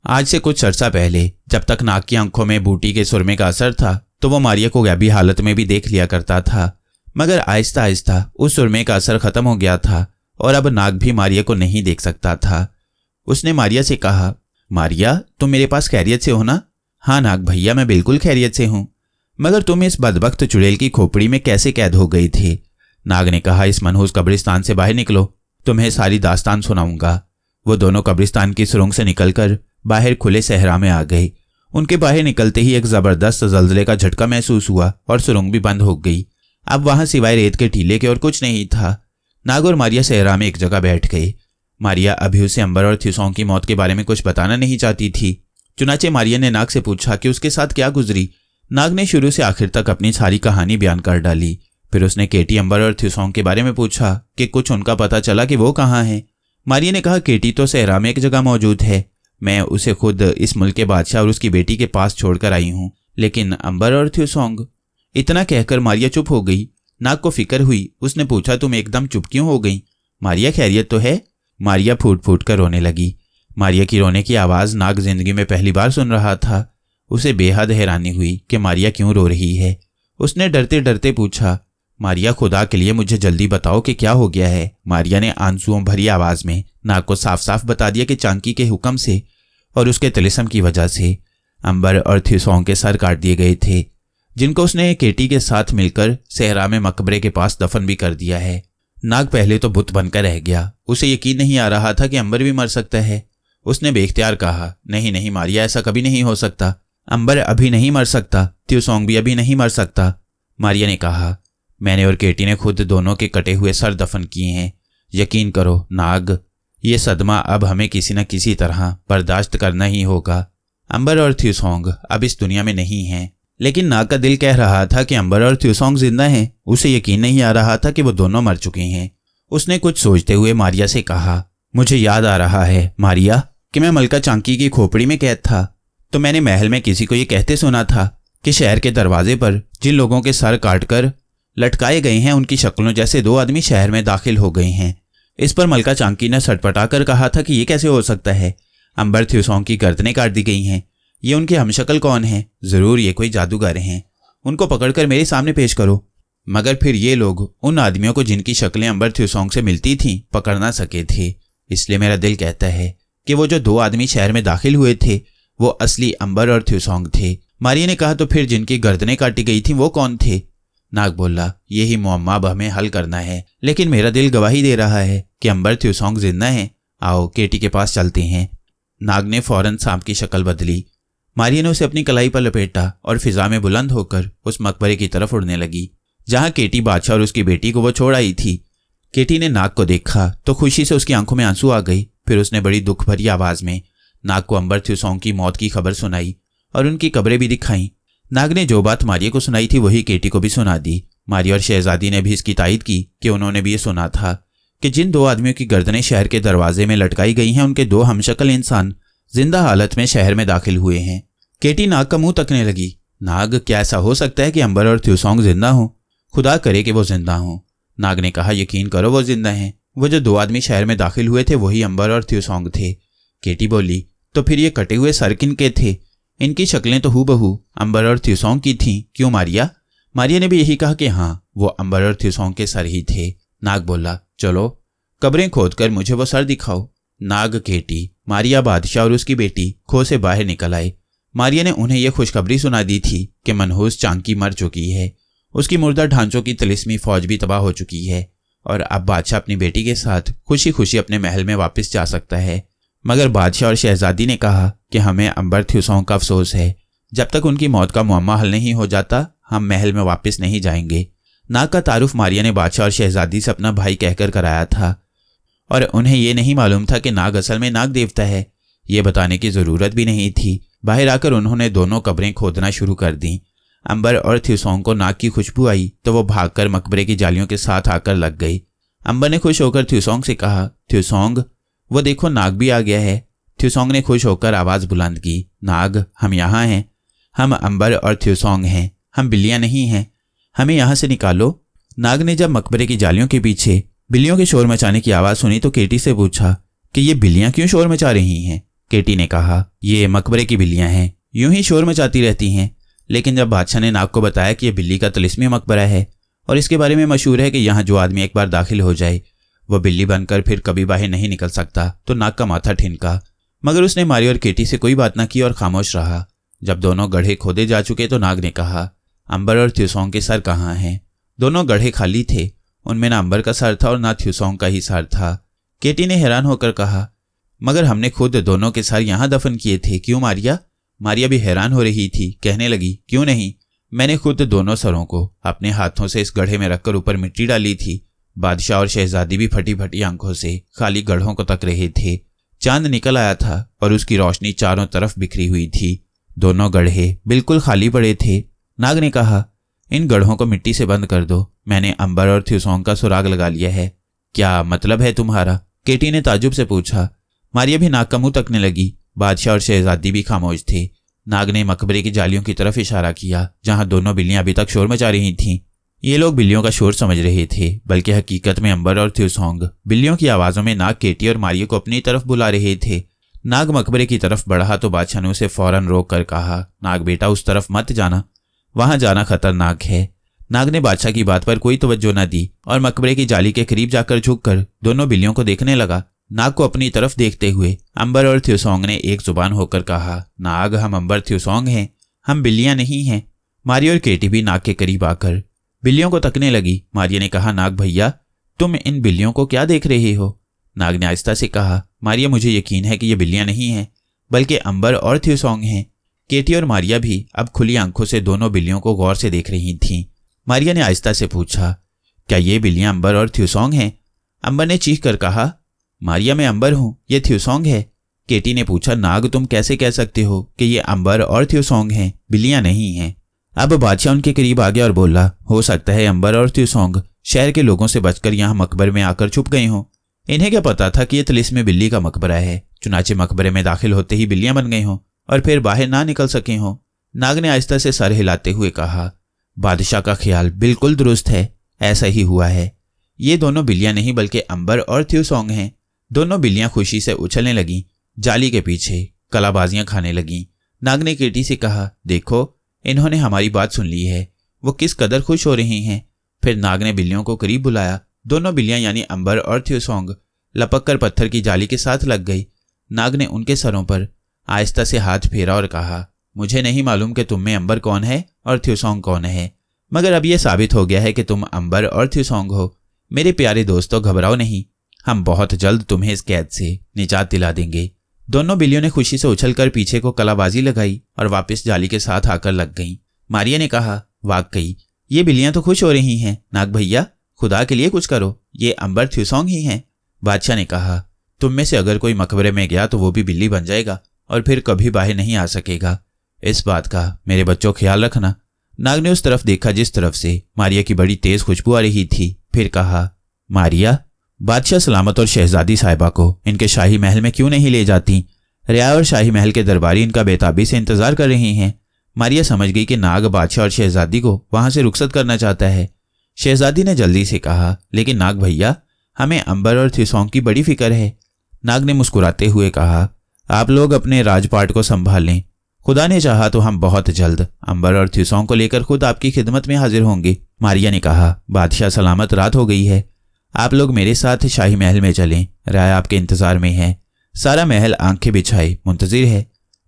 आज से कुछ अरसा पहले जब तक नाग की आंखों में बूटी के सुरमे का असर था तो वो मारिया को गैबी हालत में भी देख लिया करता था, मगर आहिस्ता आहिस्ता उस सुरमे का असर खत्म हो गया था और अब नाग भी मारिया को नहीं देख सकता था। उसने मारिया से कहा, मारिया तुम मेरे पास खैरियत से हो ना? हाँ नाग भैया मैं बिल्कुल खैरियत से हूँ, मगर तुम इस बदबख्त चुड़ैल की खोपड़ी में कैसे कैद हो गई थी? नाग ने कहा, इस मनहूस कब्रिस्तान से बाहर निकलो, तुम्हें सारी दास्तान सुनाऊंगा। वो दोनों कब्रिस्तान की सुरंग से निकलकर बाहर खुले सहरा में आ गए। उनके बाहर निकलते ही एक जबरदस्त जल्जले का झटका महसूस हुआ और सुरंग भी बंद हो गई। अब वहां सिवाय रेत के टीले के और कुछ नहीं था। नाग और मारिया सहरा में एक जगह बैठ गए। मारिया अभी उसे अंबर और थ्यूसोंग की मौत के बारे में कुछ बताना नहीं चाहती थी। चुनाचे मारिया ने नाग से पूछा कि उसके साथ क्या गुजरी। नाग ने शुरू से आखिर तक अपनी सारी कहानी बयान कर डाली। फिर उसने केटी, अंबर और थ्यूसोंग के बारे में पूछा कि कुछ उनका पता चला कि वो कहाँ हैं। मारिया ने कहा, केटी तो सहरा में एक जगह मौजूद है, मैं उसे खुद इस मुल्क के बादशाह और उसकी बेटी के पास छोड़कर आई हूँ, लेकिन अंबर और थ्यूसोंग। इतना कहकर मारिया चुप हो गई। नाग को फिक्र हुई। उसने पूछा, तुम एकदम चुप क्यों हो गई? मारिया खैरियत तो है? मारिया फूट फूट कर रोने लगी। मारिया की रोने की आवाज़ नाग जिंदगी में पहली बार सुन रहा था। उसे बेहद हैरानी हुई कि मारिया क्यों रो रही है। उसने डरते डरते पूछा, मारिया खुदा के लिए मुझे जल्दी बताओ कि क्या हो गया है। मारिया ने आंसुओं भरी आवाज़ में नाग को साफ साफ बता दिया कि चांकी के हुक्म से और उसके तिलिस्म की वजह से अंबर और थ्यूसोंग के सर काट दिए गए थे, जिनको उसने केटी के साथ मिलकर सहरा में मकबरे के पास दफन भी कर दिया है। नाग पहले तो बुत बनकर रह गया। उसे यकीन नहीं आ रहा था कि अंबर भी मर सकता है। उसने बेख्तियार कहा, नहीं नहीं मारिया, ऐसा कभी नहीं हो सकता। अंबर अभी नहीं मर सकता, थ्यूसोंग भी अभी नहीं मर सकता। मारिया ने कहा, मैंने और केटी ने खुद दोनों के कटे हुए सर दफन किए हैं। यकीन करो नाग, ये सदमा अब हमें किसी न किसी तरह बर्दाश्त करना ही होगा। अंबर और थ्यूसोंग अब इस दुनिया में नहीं हैं, लेकिन नाग का दिल कह रहा था कि अंबर और थ्यूसोंग जिंदा हैं। उसे यकीन नहीं आ रहा था कि वो दोनों मर चुके हैं। उसने कुछ सोचते हुए मारिया से कहा, मुझे याद आ रहा है मारिया कि मैं मलका चांकी की खोपड़ी में कैद था, तो मैंने महल में किसी को ये कहते सुना था कि शहर के दरवाजे पर जिन लोगों के सर काटकर लटकाए गए हैं उनकी शक्लों जैसे दो आदमी शहर में दाखिल हो गए हैं। इस पर मलका चांकी ने सटपटाकर कहा था कि ये कैसे हो सकता है? अंबर थ्यूसोंग की गर्दनें काट दी गई हैं। ये उनके हमशक्ल कौन हैं? जरूर ये कोई जादूगर हैं। उनको पकड़कर मेरे सामने पेश करो। मगर फिर ये लोग उन आदमियों को जिनकी शक्लें अंबर थ्यूसोंग से मिलती थीं पकड़ ना सके थे। इसलिए मेरा दिल कहता है कि वो जो दो आदमी शहर में दाखिल हुए थे वो असली अंबर और थ्यूसोंग थे। मारिया ने कहा, तो फिर जिनकी गर्दनें काटी गई थी वो कौन थे? नाग बोला, यही मुअम्मा अब हमें हल करना है, लेकिन मेरा दिल गवाही दे रहा है कि अंबर थ्यूसोंग जिंदा हैं। आओ केटी के पास चलते हैं। नाग ने फौरन सांप की शक्ल बदली। मारिया ने उसे अपनी कलाई पर लपेटा और फिजा में बुलंद होकर उस मकबरे की तरफ उड़ने लगी जहां केटी बादशाह और उसकी बेटी को वो छोड़ आई थी। केटी ने नाग को देखा तो खुशी से उसकी आंखों में आंसू आ गई। फिर उसने बड़ी दुख भरी आवाज में नाग को अंबर थ्यूसोंग की मौत की खबर सुनाई और उनकी कब्रें भी दिखाई। नाग ने जो बात मारिया को सुनाई थी वही केटी को भी सुना दी। मारिया और शहजादी ने भी इसकी तायद की कि उन्होंने भी ये सुना था कि जिन दो आदमियों की गर्दनें शहर के दरवाजे में लटकाई गई हैं उनके दो हमशक्ल इंसान जिंदा हालत में शहर में दाखिल हुए हैं। केटी नाग का मुंह तकने लगी। नाग, क्या ऐसा हो सकता है कि अंबर और थ्यूसोंग जिंदा हों? खुदा करे कि वो जिंदा हों। नाग ने कहा, यकीन करो वो जिंदा हैं। वो जो दो आदमी शहर में दाखिल हुए थे वही अंबर और थ्यूसोंग थे। केटी बोली, तो फिर ये कटे हुए सर किन के थे? इनकी शक्लें तो हूबहू अंबर और थ्यूसोंग की थीं, क्यों मारिया? मारिया ने भी यही कहा कि हाँ, वो अंबर और थ्यूसोंग के सर ही थे। नाग बोला, चलो कब्रें खोदकर मुझे वो सर दिखाओ। नाग, केटी, मारिया, बादशाह और उसकी बेटी खो से बाहर निकल आए। मारिया ने उन्हें यह खुशखबरी सुना दी थी कि मनहूस चांकी मर चुकी है, उसकी मुर्दा ढांचों की तिलिस्मी फौज भी तबाह हो चुकी है और अब बादशाह अपनी बेटी के साथ खुशी खुशी अपने महल में वापस जा सकता है। मगर बादशाह और शहजादी ने कहा कि हमें अंबर थ्यूसोंग का अफसोस है, जब तक उनकी मौत का मुअम्मा हल नहीं हो जाता हम महल में वापस नहीं जाएंगे। नाग का तारुफ मारिया ने बादशाह और शहजादी से अपना भाई कहकर कराया था और उन्हें यह नहीं मालूम था कि नाग असल में नाग देवता है। ये बताने की जरूरत भी नहीं थी। बाहर आकर उन्होंने दोनों कब्रें खोदना शुरू कर दी। अंबर और थ्यूसोंग को नाग की खुशबू आई तो वो भागकर मकबरे की जालियों के साथ आकर लग गई। अंबर ने खुश होकर थ्यूसोंग से कहा, थ्यूसोंग, वो देखो नाग भी आ गया है। थ्यूसोंग ने खुश होकर आवाज बुलंद की, नाग, हम यहाँ हैं। हम अंबर और थ्यूसोंग हैं, हम बिल्लियां नहीं हैं। हमें यहाँ से निकालो। नाग ने जब मकबरे की जालियों के पीछे बिल्लियों के शोर मचाने की आवाज सुनी तो केटी से पूछा कि ये बिल्लियां क्यों शोर मचा रही हैं। केटी ने कहा, ये मकबरे की बिल्लियां हैं, यूं ही शोर मचाती रहती हैं। लेकिन जब बादशाह ने नाग को बताया कि यह बिल्ली का तिलिस्मी मकबरा है और इसके बारे में मशहूर है कि यहाँ जो आदमी एक बार दाखिल हो जाए वह बिल्ली बनकर फिर कभी बाहर नहीं निकल सकता, तो नाग का माथा ठिनका। मगर उसने मारिया और केटी से कोई बात न की और खामोश रहा। जब दोनों गड्ढे खोदे जा चुके तो नाग ने कहा, अंबर और थ्यूसोंग के सर कहाँ हैं। दोनों गड्ढे खाली थे, उनमें ना अंबर का सर था और ना थ्यूसोंग का ही सर था। केटी ने हैरान होकर कहा, मगर हमने खुद दोनों के सर यहाँ दफन किए थे, क्यों मारिया? मारिया भी हैरान हो रही थी, कहने लगी, क्यों नहीं, मैंने खुद दोनों सरों को अपने हाथों से इस गड्ढे में रखकर ऊपर मिट्टी डाली थी। बादशाह और शहजादी भी फटी फटी आंखों से खाली गड्ढों को तक रहे थे। चांद निकल आया था और उसकी रोशनी चारों तरफ बिखरी हुई थी। दोनों गड्ढे बिल्कुल खाली पड़े थे। नाग ने कहा, इन गड्ढों को मिट्टी से बंद कर दो, मैंने अंबर और थ्यूसोंग का सुराग लगा लिया है। क्या मतलब है तुम्हारा? केटी ने ताजुब से पूछा। मारिया भी नाग का मुंह तकने लगी। बादशाह और शहजादी भी खामोश थे। नाग ने मकबरे की जालियों की तरफ इशारा किया जहां दोनों बिल्लियां अभी तक शोर मचा रही थीं। ये लोग बिल्लियों का शोर समझ रहे थे, बल्कि हकीकत में अंबर और थ्यूसोंग बिल्लियों की आवाजों में नाग, केटी और मारिया को अपनी तरफ बुला रहे थे। नाग मकबरे की तरफ बढ़ा तो बादशाह ने उसे फौरन रोक कर कहा, नाग बेटा, उस तरफ मत जाना, वहां जाना खतरनाक है। नाग ने बादशाह की बात पर कोई तवज्जो न दी और मकबरे की जाली के करीब जाकर झुककर दोनों बिल्लियों को देखने लगा। नाग को अपनी तरफ देखते हुए अंबर और थ्यूसोंग ने एक जुबान होकर कहा, नाग, हम अंबर थ्यूसोंग हैं, हम बिल्लियां नहीं हैं। मारिया और केटी भी नाग के करीब आकर बिल्लियों को तकने लगी। मारिया ने कहा, नाग भैया, तुम इन बिल्लियों को क्या देख रहे हो? नाग ने आहिस्ता से कहा, मारिया, मुझे यकीन है कि ये बिल्लियां नहीं हैं, बल्कि अंबर और थ्यूसोंग हैं। केटी और मारिया भी अब खुली आंखों से दोनों बिल्लियों को गौर से देख रही थीं। मारिया ने आहिस्ता से पूछा, क्या ये बिल्लियां अंबर और थ्यूसोंग हैं? अंबर ने चीख कर कहा, मारिया, मैं अंबर हूं, ये थ्यूसोंग है। केटी ने पूछा, नाग, तुम कैसे कह सकते हो कि ये अंबर और थ्यूसोंग हैं, बिल्लियां नहीं हैं? अब बादशाह उनके करीब आ गया और बोला, हो सकता है अंबर और थ्यूसोंग शहर के लोगों से बचकर यहाँ मकबरे में आकर छुप गए हों। इन्हें क्या पता था कि यह तिलिस्मी बिल्ली का मकबरा है। चुनाचे मकबरे में दाखिल होते ही बिल्लियां बन गई हों और फिर बाहर ना निकल सके हों। नाग ने आहिस्ता से सर हिलाते हुए कहा, बादशाह का ख्याल बिल्कुल दुरुस्त है, ऐसा ही हुआ है। ये दोनों बिल्लियां नहीं बल्कि अंबर और थ्यूसोंग हैं। दोनों बिल्लियां खुशी से उछलने लगीं, जाली के पीछे कलाबाजियां खाने लगीं। नाग ने केटी से कहा, देखो, इन्होंने हमारी बात सुन ली है, वो किस कदर खुश हो रही हैं। फिर नाग ने बिल्लियों को करीब बुलाया। दोनों बिल्लियां यानी अंबर और थ्यूसोंग लपक कर पत्थर की जाली के साथ लग गई। नाग ने उनके सरों पर आहिस्ता से हाथ फेरा और कहा, मुझे नहीं मालूम कि तुम में अंबर कौन है और थ्यूसोंग कौन है, मगर अब यह साबित हो गया है कि तुम अंबर और थ्यूसोंग हो। मेरे प्यारे दोस्तों, घबराओ नहीं, हम बहुत जल्द तुम्हें इस कैद से निजात दिला देंगे। दोनों बिल्लियों ने खुशी से उछलकर पीछे को कलाबाजी लगाई और वापस जाली के साथ आकर लग गईं। मारिया ने कहा, वाकई ये बिल्लियां तो खुश हो रही हैं। नाग भैया, खुदा के लिए कुछ करो, ये अंबर थ्यूसोंग ही हैं। बादशाह ने कहा, तुम में से अगर कोई मकबरे में गया तो वो भी बिल्ली बन जाएगा और फिर कभी बाहर नहीं आ सकेगा। इस बात का मेरे बच्चों ख्याल रखना। नाग ने उस तरफ देखा जिस तरफ से मारिया की बड़ी तेज खुशबू आ रही थी, फिर कहा, मारिया, बादशाह सलामत और शहजादी साहिबा को इनके शाही महल में क्यों नहीं ले जाती? रियाया और शाही महल के दरबारी इनका बेताबी से इंतजार कर रही हैं। मारिया समझ गई कि नाग बादशाह और शहजादी को वहां से रुखसत करना चाहता है। शहजादी ने जल्दी से कहा, लेकिन नाग भैया, हमें अंबर और थ्यूसोंग की बड़ी फिक्र है। नाग ने मुस्कुराते हुए कहा, आप लोग अपने राजपाट को संभाल लें, खुदा ने चाहा तो हम बहुत जल्द अंबर और थ्यूसोंग को लेकर खुद आपकी खिदमत में हाजिर होंगे। मारिया ने कहा, बादशाह सलामत, रात हो गई है, आप लोग मेरे साथ शाही महल में चलें, राया आपके इंतजार में है। सारा महल आंखें बिछाए मुंतजिर है।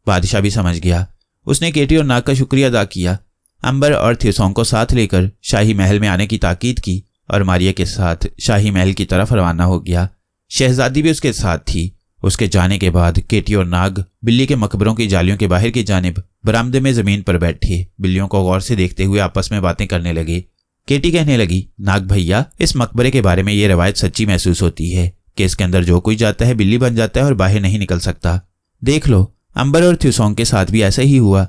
बादशाह भी समझ गया। उसने केटी और नाग का शुक्रिया अदा किया। अंबर और थ्यूसोंग को साथ लेकर शाही महल में आने की ताकीद की और मारिया के साथ शाही महल की तरफ रवाना हो गया। शहजादी भी उसके साथ थी। उसके जाने के बाद केटी और नाग बिल्ली के मकबरों की जालियों के बाहर की जानिब बरामदे में जमीन पर बैठे बिल्लियों को गौर से देखते हुए आपस में बातें करने लगे। केटी कहने लगी, नाग भैया, इस मकबरे के बारे में ये रवायत सच्ची महसूस होती है कि इसके अंदर जो कोई जाता है बिल्ली बन जाता है और बाहर नहीं निकल सकता। देख लो, अंबर और थ्यूसोंग के साथ भी ऐसा ही हुआ।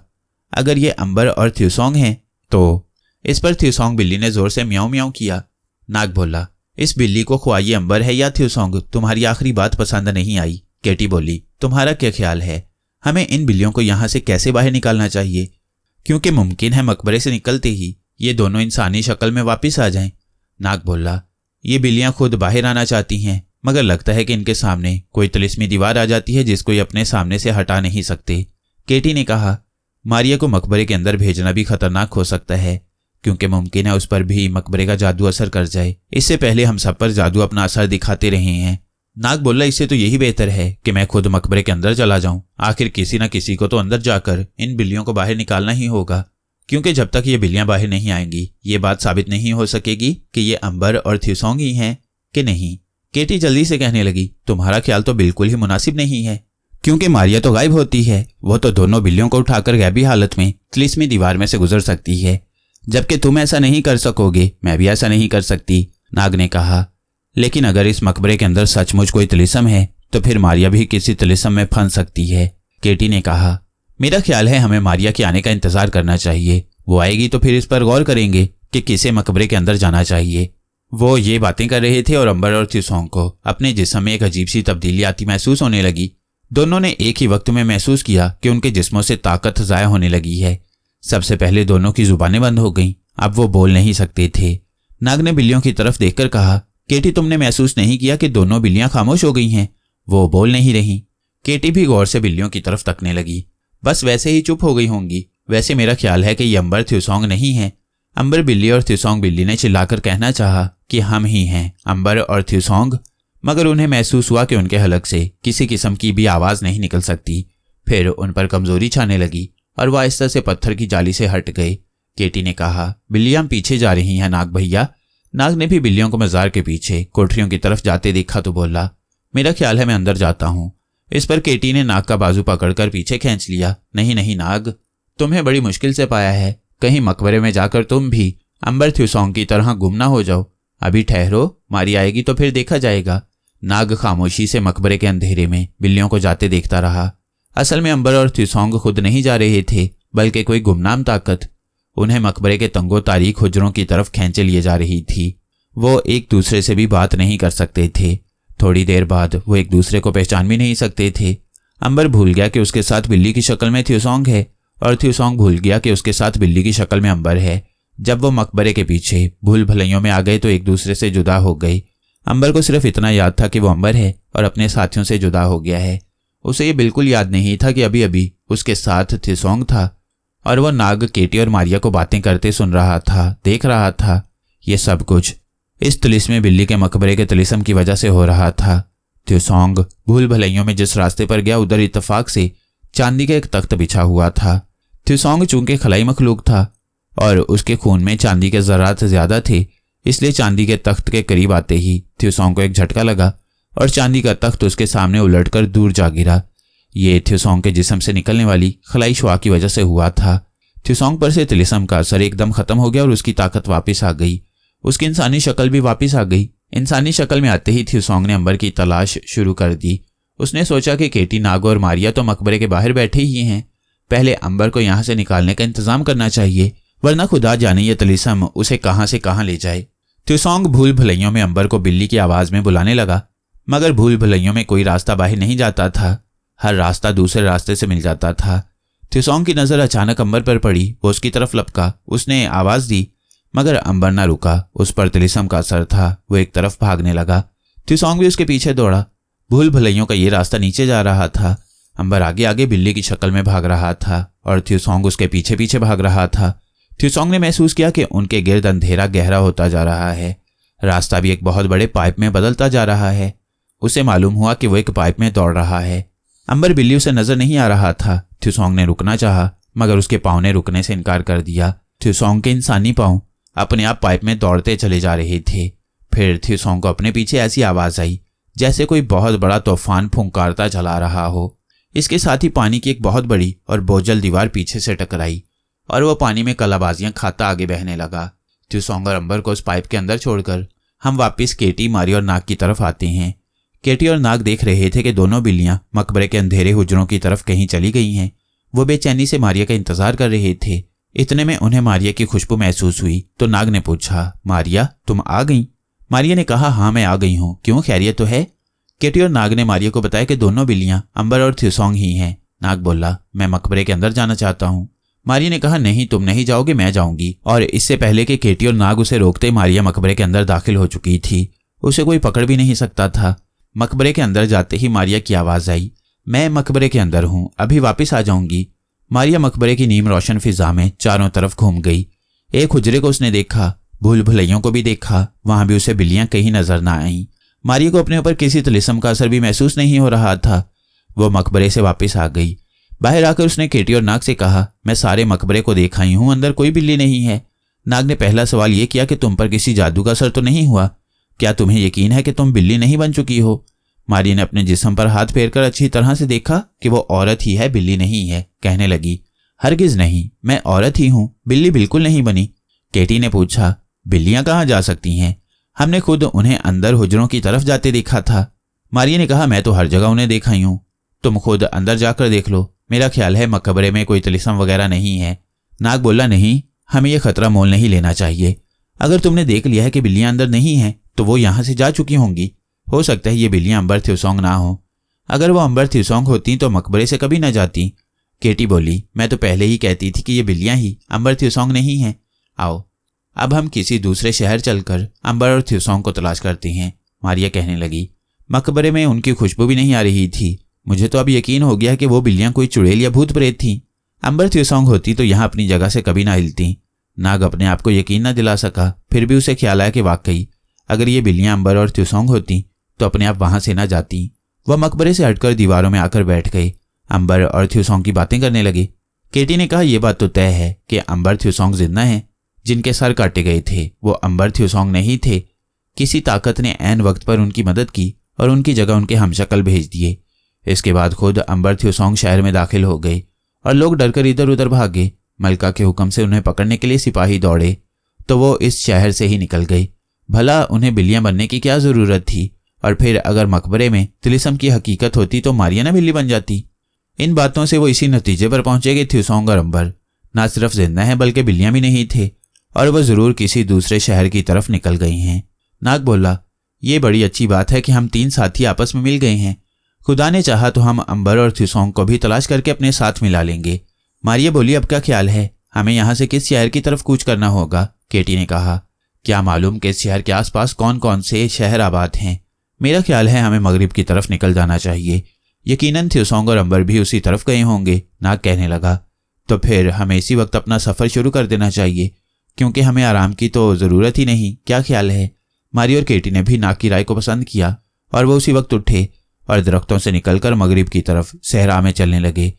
अगर ये अंबर और थ्यूसोंग हैं तो। इस पर थ्यूसोंग बिल्ली ने जोर से म्याऊं म्याऊं किया। नाग बोला, इस बिल्ली को ख्वाह ये अंबर है या थ्यूसोंग, तुम्हारी आखिरी बात पसंद नहीं आई। केटी बोली, तुम्हारा क्या ख्याल है, हमें इन बिल्लियों को यहाँ से कैसे बाहर निकालना चाहिए? क्योंकि मुमकिन है मकबरे से निकलते ही ये दोनों इंसानी शक्ल में वापस आ जाएं। नाग बोला, ये बिल्लियां खुद बाहर आना चाहती हैं, मगर लगता है कि इनके सामने कोई तिलिस्मी दीवार आ जाती है जिसको ये अपने सामने से हटा नहीं सकते। केटी ने कहा, मारिया को मकबरे के अंदर भेजना भी खतरनाक हो सकता है, क्योंकि मुमकिन है उस पर भी मकबरे का जादू असर कर जाए। इससे पहले हम सब पर जादू अपना असर दिखाते रहे हैं। नाग बोला, इससे तो यही बेहतर है कि मैं खुद मकबरे के अंदर चला जाऊं। आखिर किसी न किसी को तो अंदर जाकर इन बिल्लियों को बाहर निकालना ही होगा, क्योंकि जब तक ये बिल्लियां बाहर नहीं आएंगी ये बात साबित नहीं हो सकेगी कि ये अंबर और थ्यूसोंग ही हैं कि नहीं। केटी जल्दी से कहने लगी, तुम्हारा ख्याल तो बिल्कुल ही मुनासिब नहीं है, क्योंकि मारिया तो गायब होती है, वो तो दोनों बिल्लियों को उठाकर गायबी हालत में तिलिस्मी दीवार में से गुजर सकती है, जबकि तुम ऐसा नहीं कर सकोगे, मैं भी ऐसा नहीं कर सकती। नाग ने कहा, लेकिन अगर इस मकबरे के अंदर सचमुच कोई तिलिस्म है तो फिर मारिया भी किसी तिलिस्म में फंस सकती है। केटी ने कहा, मेरा ख्याल है हमें मारिया के आने का इंतजार करना चाहिए। वो आएगी तो फिर इस पर गौर करेंगे कि किसे मकबरे के अंदर जाना चाहिए। वो ये बातें कर रहे थे और अंबर और थ्यूसोंग को अपने जिस्म में एक अजीब सी तब्दीली आती महसूस होने लगी। दोनों ने एक ही वक्त में महसूस किया कि उनके जिस्मों से ताकत ज़ाया होने लगी है। सबसे पहले दोनों की जुबानें बंद हो गईं, अब वो बोल नहीं सकते थे। नाग ने बिल्लियों की तरफ देखकर कहा, केटी, तुमने महसूस नहीं किया कि दोनों बिल्लियां खामोश हो गई हैं? वो बोल नहीं रही। केटी भी गौर से बिल्लियों की तरफ तकने लगी। बस वैसे ही चुप हो गई होंगी। वैसे मेरा ख्याल है कि ये अंबर थ्यूसोंग नहीं है। अंबर बिल्ली और थ्यूसोंग बिल्ली ने चिल्लाकर कहना चाहा कि हम ही हैं, अंबर और थ्यूसोंग, मगर उन्हें महसूस हुआ कि उनके हलक से किसी किस्म की भी आवाज़ नहीं निकल सकती। फिर उन पर कमजोरी छाने लगी और वह आहिस्ता से पत्थर की जाली से हट गए। केटी ने कहा, बिल्लियां पीछे जा रही हैं नाग भैया। नाग ने भी बिल्लियों को मज़ार के पीछे कोठरियों की तरफ जाते देखा तो बोला, मेरा ख्याल है मैं अंदर जाता हूँ। इस पर केटी ने नाग का बाजू पकड़कर पीछे खींच लिया। नहीं नहीं नाग, तुम्हें बड़ी मुश्किल से पाया है, कहीं मकबरे में जाकर तुम भी अंबर थ्यूसोंग की तरह गुम ना हो जाओ। अभी ठहरो, मारी आएगी तो फिर देखा जाएगा। नाग खामोशी से मकबरे के अंधेरे में बिल्लियों को जाते देखता रहा। असल में अंबर और थ्यूसोंग खुद नहीं जा रहे थे, बल्कि कोई गुमनाम ताकत उन्हें मकबरे के तंगो तारीख हुजरों की तरफ खींचे लिए जा रही थी। वो एक दूसरे से भी बात नहीं कर सकते थे। थोड़ी देर बाद वो एक दूसरे को पहचान भी नहीं सकते थे। अंबर भूल गया कि उसके साथ बिल्ली की शक्ल में थ्यूसोंग है और थ्यूसोंग भूल गया कि उसके साथ बिल्ली की शक्ल में अंबर है। जब वो मकबरे के पीछे भूल भलैयों में आ गए तो एक दूसरे से जुदा हो गई। अंबर को सिर्फ इतना याद था कि वो अंबर है और अपने साथियों से जुदा हो गया है। उसे ये बिल्कुल याद नहीं था कि अभी अभी उसके साथ थ्यूसोंग था और वो नाग केटी और मारिया को बातें करते सुन रहा था, देख रहा था। ये सब कुछ इस तिलिस्मी बिल्ली के मकबरे के तिलिस्म की वजह से हो रहा था। थ्यूसोंग भूल भलैयों में जिस रास्ते पर गया उधर इत्तेफाक से चांदी का एक तख्त बिछा हुआ था। थ्यूसोंग चूंकि खलाई मखलूक था और उसके खून में चांदी के ज़रात ज्यादा थे, इसलिए चांदी के तख्त के करीब आते ही थ्यूसोंग को एक झटका लगा और चांदी का तख्त उसके सामने उलटकर दूर जा गिरा। ये थ्यूसोंग के जिस्म से निकलने वाली खलाई शुआ की वजह से हुआ था। थ्यूसोंग पर से तिलिस्म का असर एकदम खत्म हो गया और उसकी ताकत वापस आ गई। उसकी इंसानी शक्ल भी वापस आ गई। इंसानी शक्ल में आते ही थ्यूसोंग ने अंबर की तलाश शुरू कर दी। उसने सोचा कि केटी, नाग और मारिया तो मकबरे के बाहर बैठे ही हैं। पहले अंबर को यहाँ से निकालने का इंतजाम करना चाहिए, वरना खुदा जाने ये तिलिस्म उसे कहाँ से कहाँ ले जाए। थ्यूसोंग भूल भलैयों में अंबर को बिल्ली की आवाज़ में बुलाने लगा, मगर भूल भलैयों में कोई रास्ता बाहर नहीं जाता था। हर रास्ता दूसरे रास्ते से मिल जाता था। थ्यूसोंग की नज़र अचानक अंबर पर पड़ी। वो उसकी तरफ लपका। उसने आवाज़ दी, मगर अंबर ना रुका। उस पर तिलिस्म का असर था। वो एक तरफ भागने लगा। थ्यूसोंग भी उसके पीछे दौड़ा। भूल भलैयों का ये रास्ता नीचे जा रहा था। अंबर आगे आगे बिल्ली की शक्ल में भाग रहा था और थ्यूसोंग उसके पीछे पीछे भाग रहा था। थ्यूसोंग ने महसूस किया कि उनके गिर्द अंधेरा गहरा होता जा रहा है। रास्ता भी एक बहुत बड़े पाइप में बदलता जा रहा है। उसे मालूम हुआ कि वो एक पाइप में दौड़ रहा है। अंबर बिल्ली उसे नजर नहीं आ रहा था। थ्यूसोंग ने रुकना चाहा, मगर उसके पाँव ने रुकने से इनकार कर दिया। थ्यूसोंग के इंसानी पाँव अपने आप पाइप में दौड़ते चले जा रहे थे। फिर थ्यूसोंग को अपने पीछे ऐसी आवाज़ आई जैसे कोई बहुत बड़ा तूफान फुंकारता चला रहा हो। इसके साथ ही पानी की एक बहुत बड़ी और बोझल दीवार पीछे से टकराई और वह पानी में कलाबाजियां खाता आगे बहने लगा। थ्यूसोंग और अंबर को उस पाइप के अंदर छोड़कर हम वापस केटी, मारी और नाग की तरफ आते हैं। केटी और नाग देख रहे थे कि दोनों बिल्लियां मकबरे के अंधेरे हुजरों की तरफ कहीं चली गई हैं। वो बेचैनी से मारिया का इंतजार कर रहे थे। इतने में उन्हें मारिया की खुशबू महसूस हुई तो नाग ने पूछा, मारिया तुम आ गई? मारिया ने कहा, हाँ मैं आ गई हूँ। क्यों, खैरियत तो है? केटी और नाग ने मारिया को बताया कि दोनों बिल्लियां अंबर और थ्यूसोंग ही हैं। नाग बोला, मैं मकबरे के अंदर जाना चाहता हूँ। मारिया ने कहा, नहीं, तुम नहीं जाओगे, मैं जाऊंगी। और इससे पहले कि केटी और नाग उसे रोकते, मारिया मकबरे के अंदर दाखिल हो चुकी थी। उसे कोई पकड़ भी नहीं सकता था। मकबरे के अंदर जाते ही मारिया की आवाज आई, मैं मकबरे के अंदर हूँ, अभी वापस आ जाऊंगी। मारिया मकबरे की नीम रोशन फिजा में चारों तरफ घूम गई। एक हुजरे को उसने देखा, भूल भुलैयों को भी देखा, वहां भी उसे बिल्लियां कहीं नजर ना आईं। मारिया को अपने ऊपर किसी तिलिस्म का असर भी महसूस नहीं हो रहा था। वो मकबरे से वापस आ गई। बाहर आकर उसने केटी और नाग से कहा, मैं सारे मकबरे को देख आई हूं, अंदर कोई बिल्ली नहीं है। नाग ने पहला सवाल यह किया कि तुम पर किसी जादू का असर तो नहीं हुआ? क्या तुम्हें यकीन है कि तुम बिल्ली नहीं बन चुकी हो? मारिया ने अपने जिस्म पर हाथ फेरकर अच्छी तरह से देखा कि वो औरत ही है, बिल्ली नहीं है। कहने लगी, हरगिज नहीं, मैं औरत ही हूं, बिल्ली बिल्कुल नहीं बनी। केटी ने पूछा, बिल्लियां कहाँ जा सकती हैं? हमने खुद उन्हें अंदर हुजरों की तरफ जाते देखा था। मारिया ने कहा, मैं तो हर जगह उन्हें देखा ही हूं, तुम खुद अंदर जाकर देख लो। मेरा ख्याल है मकबरे में कोई तिलिस्म वगैरह नहीं है। नाग बोला, नहीं, हमें यह खतरा मोल नहीं लेना चाहिए। अगर तुमने देख लिया है कि बिल्लियां अंदर नहीं हैं, तो वो यहां से जा चुकी होंगी। हो सकता है ये बिल्लियां अंबर थ्यूसोंग ना हो। अगर वो अंबर थ्यूसोंग होती तो मकबरे से कभी ना जाती। केटी बोली, मैं तो पहले ही कहती थी कि ये बिल्लियां ही अंबर थ्यूसोंग नहीं हैं। आओ, अब हम किसी दूसरे शहर चलकर अंबर और थ्यूसोंग को तलाश करते हैं। मारिया कहने लगी, मकबरे में उनकी खुशबू भी नहीं आ रही थी। मुझे तो अब यकीन हो गया कि वो बिल्लियां कोई चुड़ैल या भूत प्रेत थीं। अंबर थ्यूसोंग होती तो यहां अपनी जगह से कभी ना हिलती। नाग अपने आप को यकीन न दिला सका, फिर भी उसे ख्याल आया कि वाकई अगर ये बिल्लियां अंबर और थ्यूसोंग होती तो अपने आप वहां से ना जाती। वह मकबरे से हटकर दीवारों में आकर बैठ गई। अंबर और थ्यूसोंग की बातें करने लगे। केटी ने कहा, यह बात तो तय है कि अंबर थ्यूसोंग जिंदा हैं। जिनके सर काटे गए थे वो अंबर थ्यूसोंग नहीं थे। किसी ताकत ने ऐन वक्त पर उनकी मदद की और उनकी जगह उनके हमशक्ल भेज दिए। इसके बाद खुद अंबर थ्यूसोंग शहर में दाखिल हो गए और लोग डरकर इधर उधर भागे। मलका के हुक्म से उन्हें पकड़ने के लिए सिपाही दौड़े तो वो इस शहर से ही निकल गई। भला उन्हें बिल्लियां बनने की क्या जरूरत थी? और फिर अगर मकबरे में तिलिस्म की हकीकत होती तो मारिया ना बिल्ली बन जाती। इन बातों से वो इसी नतीजे पर पहुंचे कि थ्यूसोंग और अंबर ना सिर्फ जिंदा हैं बल्कि बिल्लियां भी नहीं थे और वह जरूर किसी दूसरे शहर की तरफ निकल गई हैं। नाग बोला, ये बड़ी अच्छी बात है कि हम तीन साथी आपस में मिल गए हैं। खुदा ने चाहा तो हम अंबर और थ्यूसोंग को भी तलाश करके अपने साथ मिला लेंगे। मारिया बोली, अब क्या ख्याल है, हमें यहाँ से किस शहर की तरफ कूच करना होगा? केटी ने कहा, क्या मालूम कि इस शहर के आसपास कौन कौन से शहर आबाद हैं। मेरा ख्याल है हमें मगरिब की तरफ निकल जाना चाहिए। यकीनन थ्यूसोंग और अंबर भी उसी तरफ गए होंगे। नाग कहने लगा, तो फिर हमें इसी वक्त अपना सफर शुरू कर देना चाहिए, क्योंकि हमें आराम की तो जरूरत ही नहीं। क्या ख्याल है? मारिया और केटी ने भी नाग की राय को पसंद किया और वो उसी वक्त उठे और दरख्तों से निकलकर मगरिब की तरफ सहरा में चलने लगे।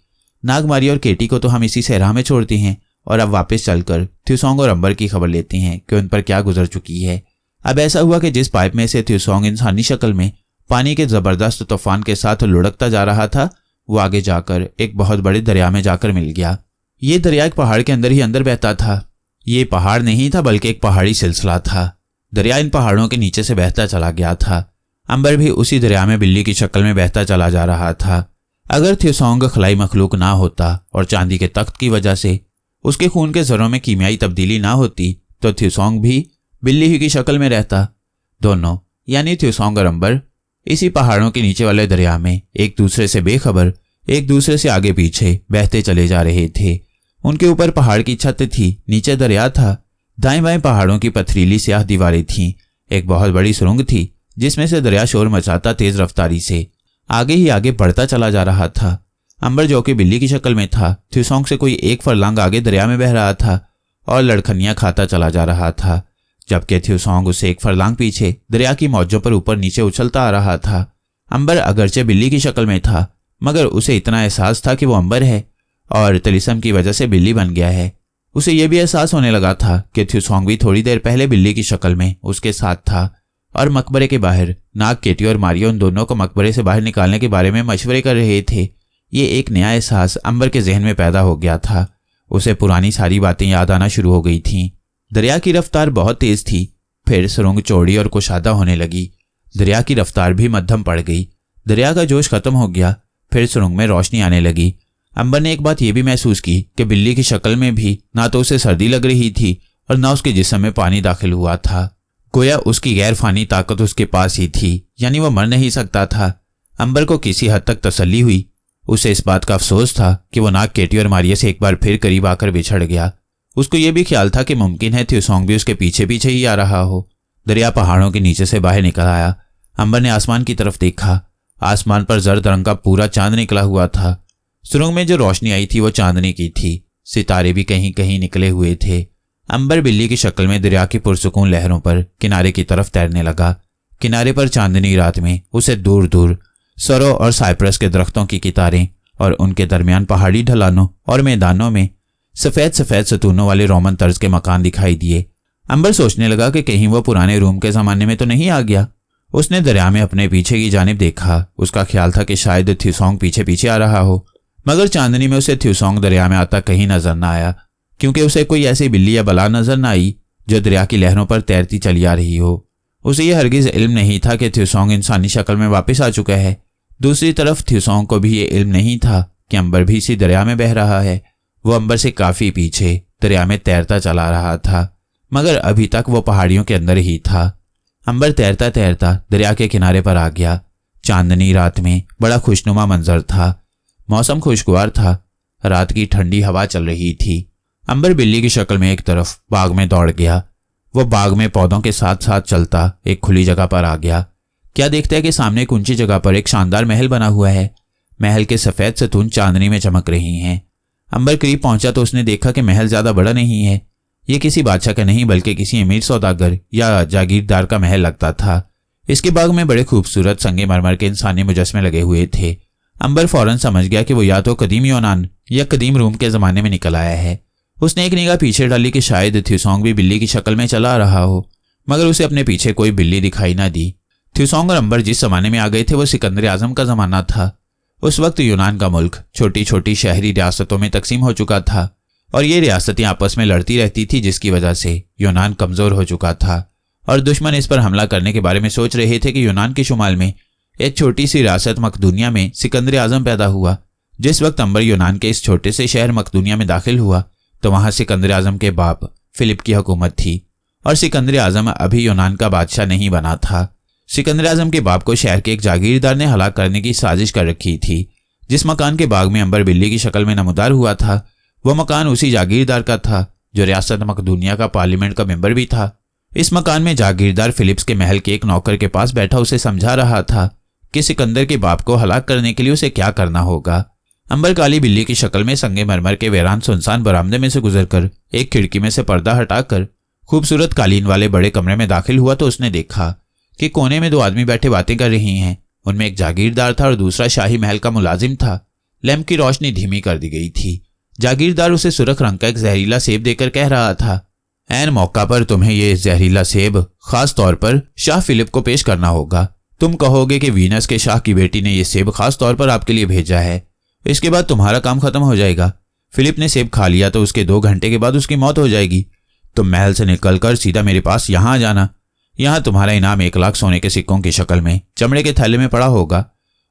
नाग, मारिया और केटी को तो हम इसी सहरा में छोड़ते हैं और अब वापस चलकर थ्यूसोंग और अंबर की खबर लेते हैं कि उन पर क्या गुजर चुकी है। अब ऐसा हुआ कि जिस पाइप में से थ्यूसोंग इंसानी शक्ल में पानी के जबरदस्त तूफान के साथ लुढ़कता जा रहा था, वो आगे जाकर एक बहुत बड़े दरिया में जाकर मिल गया। ये दरिया एक पहाड़ के अंदर ही अंदर बहता था। ये पहाड़ नहीं था बल्कि एक पहाड़ी सिलसिला था। दरिया इन पहाड़ों के नीचे से बहता चला गया था। अंबर भी उसी दरिया में बिल्ली की शक्ल में बहता चला जा रहा था। अगर थ्यूसोंग खलाई मखलूक ना होता और चांदी के तख्त की वजह से उसके खून के जरों में कीमियाई तब्दीली ना होती तो थ्यूसोंग भी बिल्ली ही की शक्ल में रहता। दोनों यानी थ्यूसोंग और अंबर इसी पहाड़ों के नीचे वाले दरिया में एक दूसरे से बेखबर, एक दूसरे से आगे पीछे बहते चले जा रहे थे। उनके ऊपर पहाड़ की छत थी, नीचे दरिया था। दाएं बाएं पहाड़ों की पथरीली स्याह दीवारें थीं। एक बहुत बड़ी सुरंग थी जिसमें से दरिया शोर मचाता तेज रफ्तारी से आगे ही आगे बढ़ता चला जा रहा था। अंबर जो कि बिल्ली की शक्ल में था, थ्यूसोंग से कोई एक फरलांग आगे दरिया में बह रहा था और लड़खनियां खाता चला जा रहा था, जबकि थ्यूसोंग उससे एक फरलांग पीछे दरिया की मौजों पर ऊपर नीचे उछलता आ रहा था। अंबर अगरचे बिल्ली की शक्ल में था, मगर उसे इतना एहसास था कि वो अंबर है और तिलिस्म की वजह से बिल्ली बन गया है। उसे यह भी एहसास होने लगा था कि थ्यूसोंग भी थोड़ी देर पहले बिल्ली की शक्ल में उसके साथ था। और मकबरे के बाहर नाग, केटी और मारिया उन दोनों को मकबरे से बाहर निकालने के बारे में मशवरे कर रहे थे। ये एक नया एहसास अंबर के जहन में पैदा हो गया था। उसे पुरानी सारी बातें याद आना शुरू हो गई थीं। दरिया की रफ्तार बहुत तेज थी। फिर सुरंग चौड़ी और कुशादा होने लगी। दरिया की रफ्तार भी मध्यम पड़ गई। दरिया का जोश खत्म हो गया। फिर सुरंग में रोशनी आने लगी। अंबर ने एक बात यह भी महसूस की कि बिल्ली की शक्ल में भी ना तो उसे सर्दी लग रही थी और ना उसके जिस्म में पानी दाखिल हुआ था। गोया उसकी गैर फानी ताकत उसके पास ही थी, यानी वो मर नहीं सकता था। अंबर को किसी हद तक तसल्ली हुई। उसे इस बात का अफसोस था कि वो नाग केटी और मारिया से एक बार फिर करीब आकर बिछड़ गया। उसको ये भी ख्याल था कि मुमकिन है थ्यूसोंग भी उसके पीछे पीछे ही आ रहा हो। दरिया पहाड़ों के नीचे से बाहर निकल आया। अंबर ने आसमान की तरफ देखा। आसमान पर जर्द रंग का पूरा चांद निकला हुआ था। सुरंग में जो रोशनी आई थी वो चांदनी की थी। सितारे भी कहीं कहीं निकले हुए थे। अंबर बिल्ली की शक्ल में दरिया की पुरसुकून लहरों पर किनारे की तरफ तैरने लगा। किनारे पर चांदनी रात में उसे दूर दूर सरों और साइप्रस के दरख्तों की कितारें और उनके दरमियान पहाड़ी ढलानों और मैदानों में सफेद सफेद सतूनों वाले रोमन तर्ज के मकान दिखाई दिए। अंबर सोचने लगा कि कहीं वो पुराने रोम के जमाने में तो नहीं आ गया। उसने दरिया में अपने पीछे की जानिब देखा। उसका ख्याल था कि शायद थ्यूसोंग पीछे पीछे आ रहा हो, मगर चांदनी में उसे थ्यूसोंग दरिया में आता कहीं नजर न आया, क्योंकि उसे कोई ऐसी बिल्ली या बला नजर न आई जो दरिया की लहरों पर तैरती चली आ रही हो। उसे यह हरगिज इल्म नहीं था कि थ्यूसोंग इंसानी शक्ल में वापस आ चुका है। दूसरी तरफ थ्यूसोंग को भी ये इल्म नहीं था कि अंबर भी इसी दरिया में बह रहा है। वो अंबर से काफी पीछे दरिया में तैरता चला रहा था, मगर अभी तक वो पहाड़ियों के अंदर ही था। अंबर तैरता तैरता दरिया के किनारे पर आ गया। चांदनी रात में बड़ा खुशनुमा मंजर था। मौसम खुशगवार था। रात की ठंडी हवा चल रही थी। अंबर बिल्ली की शक्ल में एक तरफ बाग में दौड़ गया। वो बाग में पौधों के साथ साथ चलता एक खुली जगह पर आ गया। क्या देखता है कि सामने एक ऊंची जगह पर एक शानदार महल बना हुआ है। महल के सफेद सतून चांदनी में चमक रही हैं। अंबर करीब पहुंचा तो उसने देखा कि महल ज्यादा बड़ा नहीं है। ये किसी बादशाह का नहीं बल्कि किसी अमीर सौदागर या जागीरदार का महल लगता था। इसके बाग में बड़े खूबसूरत संगमरमर के इंसानी मुजस्मे लगे हुए थे। अंबर फौरन समझ गया कि वो या तो कदीम यूनान या कदीम रोम के जमाने में निकल आया है। उसने एक निगाह पीछे डाली कि शायद थ्यूसोंग भी बिल्ली की शक्ल में चला आ रहा हो, मगर उसे अपने पीछे कोई बिल्ली दिखाई ना दी। थ्यूसोंग और अंबर जिस जमाने में आ गए थे वो सिकंदर आजम का जमाना था। उस वक्त यूनान का मुल्क छोटी छोटी शहरी रियासतों में तकसीम हो चुका था और ये रियासतें आपस में लड़ती रहती थी, जिसकी वजह से यूनान कमजोर हो चुका था और दुश्मन इस पर हमला करने के बारे में सोच रहे थे कि यूनान के शुमाल में एक छोटी सी रियासत मकदूनिया में सिकंदर आजम पैदा हुआ। जिस वक्त अंबर यूनान के इस छोटे से शहर मकदूनिया में दाखिल हुआ तो वहां सिकंदर आजम के बाप फिलिप की हुकूमत थी और सिकंदर आजम अभी यूनान का बादशाह नहीं बना था। सिकंदर आजम के बाप को शहर के एक जागीरदार ने हलाक करने की साजिश कर रखी थी। जिस मकान के बाग में अंबर बिल्ली की शक्ल में नमूदार हुआ था वह मकान उसी जागीरदार का था जो रियासत मकदूनिया का पार्लियामेंट का मेंबर भी था। इस मकान में जागीरदार फिलिप्स के महल के एक नौकर के पास बैठा उसे समझा रहा था कि सिकंदर के बाप को हलाक करने के लिए उसे क्या करना होगा। अंबर काली बिल्ली की शक्ल में संगमरमर के वीरान सुनसान बरामदे में से गुजरकर एक खिड़की में से पर्दा हटाकर खूबसूरत कालीन वाले बड़े कमरे में दाखिल हुआ तो उसने देखा कि कोने में दो आदमी बैठे बातें कर रही हैं। उनमें एक जागीरदार था और दूसरा शाही महल का मुलाजिम था। लैंप की रोशनी धीमी कर दी गई थी। जागीरदार उसे सुर्ख रंग का एक जहरीला सेब देकर कह रहा था, ऐन मौका पर तुम्हें यह जहरीला सेब खास तौर पर शाह फिलिप को पेश करना होगा। तुम कहोगे कि वीनस के शाह की बेटी ने यह सेब खास तौर पर आपके लिए भेजा है। इसके बाद तुम्हारा काम खत्म हो जाएगा। फिलिप ने सेब खा लिया तो उसके 2 घंटे के बाद उसकी मौत हो जाएगी। तुम महल से निकलकर सीधा मेरे पास यहाँ आ जाना। यहाँ तुम्हारा इनाम 1 लाख सोने के सिक्कों की शक्ल में चमड़े के थैले में पड़ा होगा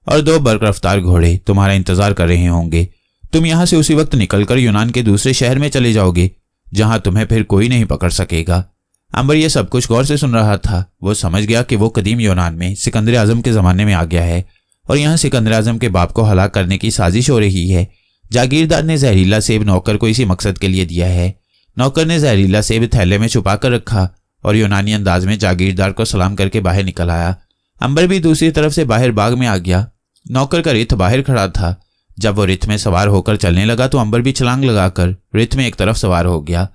और 2 बरकरफ्तार घोड़े तुम्हारा इंतजार कर रहे होंगे। तुम यहाँ से उसी वक्त निकलकर यूनान के दूसरे शहर में चले जाओगे जहां तुम्हें फिर कोई नहीं पकड़ सकेगा। अंबर यह सब कुछ गौर से सुन रहा था। वो समझ गया कि वो कदीम यूनान में सिकंदर आजम के जमाने में आ गया है और यहाँ सिकंदर आजम के बाप को हलाक करने की साजिश हो रही है। जागीरदार ने जहरीला सेब नौकर को इसी मकसद के लिए दिया है। नौकर ने जहरीला सेब थैले में छुपा कर रखा और यूनानी अंदाज में जागीरदार को सलाम करके बाहर निकल आया। अंबर भी दूसरी तरफ से बाहर बाग में आ गया। नौकर का रिथ बाहर खड़ा था। जब वो रिथ में सवार होकर चलने लगा तो अंबर भी छलांग लगाकर रिथ में एक तरफ सवार हो गया।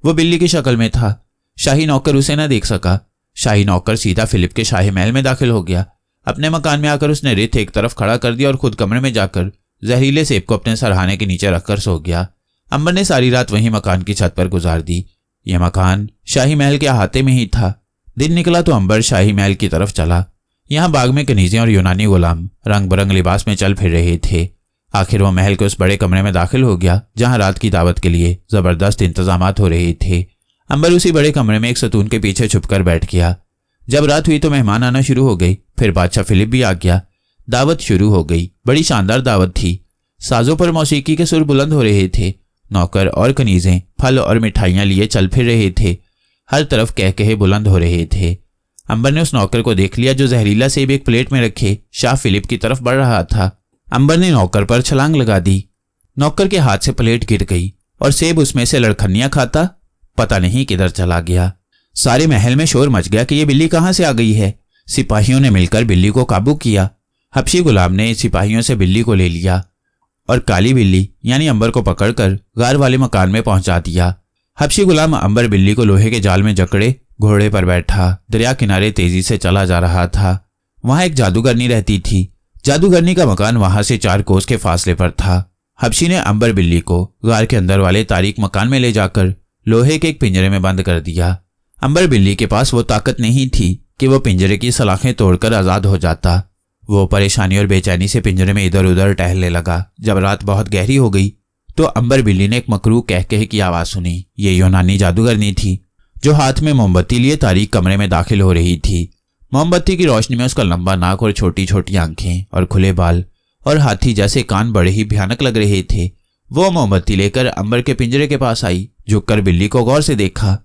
वो बिल्ली की शक्ल में था। शाही नौकर उसे न देख सका। शाही नौकर सीधा फिलिप के शाही महल में दाखिल हो गया। अपने मकान में आकर उसने रिथ एक तरफ खड़ा कर दिया और खुद कमरे में जाकर जहरीले सेब को अपने सरहाने के नीचे रखकर सो गया। अंबर ने सारी रात वहीं मकान की छत पर गुजार दी। यह मकान शाही महल के अहाते में ही था। दिन निकला तो अंबर शाही महल की तरफ चला। यहाँ बाग में कनीज़ें और यूनानी गुलाम रंग बरंग लिबास में चल फिर रहे थे। आखिर वो महल के उस बड़े कमरे में दाखिल हो गया जहां रात की दावत के लिए जबरदस्त इंतजामात हो रहे थे। अंबर उसी बड़े कमरे में एक सतून के पीछे छुपकर बैठ गया। जब रात हुई तो मेहमान आना शुरू हो गई। फिर बादशाह फिलिप भी आ गया। दावत शुरू हो गई। बड़ी शानदार दावत थी। साजों पर मौसीकी के सुर बुलंद हो रहे थे। नौकर और कनीजें फल और मिठाइयां लिए चल फिर रहे थे। हर तरफ कह बुलंद हो रहे थे। अंबर ने उस नौकर को देख लिया जो जहरीला सेब एक प्लेट में रखे शाह फिलिप की तरफ बढ़ रहा था। अंबर ने नौकर पर छलांग लगा दी। नौकर के हाथ से प्लेट गिर गई और सेब उसमें से लड़खनियां खाता पता नहीं किधर चला गया। सारे महल में शोर मच गया कि ये बिल्ली कहां से आ गई है। सिपाहियों ने मिलकर बिल्ली को काबू किया। हबशी गुलाम ने सिपाहियों से बिल्ली को ले लिया और काली बिल्ली यानी अंबर को पकड़कर गार वाले मकान में पहुंचा दिया। हबशी गुलाम अंबर बिल्ली को लोहे के जाल में जकड़े घोड़े पर बैठा दरिया किनारे तेजी से चला जा रहा था। वहां एक जादूगरनी रहती थी। जादूगरनी का मकान वहां से 4 कोस के फासले पर था। हबशी ने अंबर बिल्ली को गार के अंदर वाले तारीक मकान में ले जाकर लोहे के एक पिंजरे में बंद कर दिया। अंबर बिल्ली के पास वो ताकत नहीं थी कि वो पिंजरे की सलाखें तोड़कर आजाद हो जाता। वो परेशानी और बेचैनी से पिंजरे में इधर उधर टहलने लगा। जब रात बहुत गहरी हो गई तो अंबर बिल्ली ने एक मकरू कह की आवाज सुनी। ये यूनानी जादूगरनी थी जो हाथ में मोमबत्ती लिए तारीक कमरे में दाखिल हो रही थी। मोमबत्ती की रोशनी में उसका लंबा नाक और छोटी छोटी आंखें और खुले बाल और हाथी जैसे कान बड़े ही भयानक लग रहे थे। वो मोमबत्ती लेकर अंबर के पिंजरे के पास आई। झुककर बिल्ली को गौर से देखा।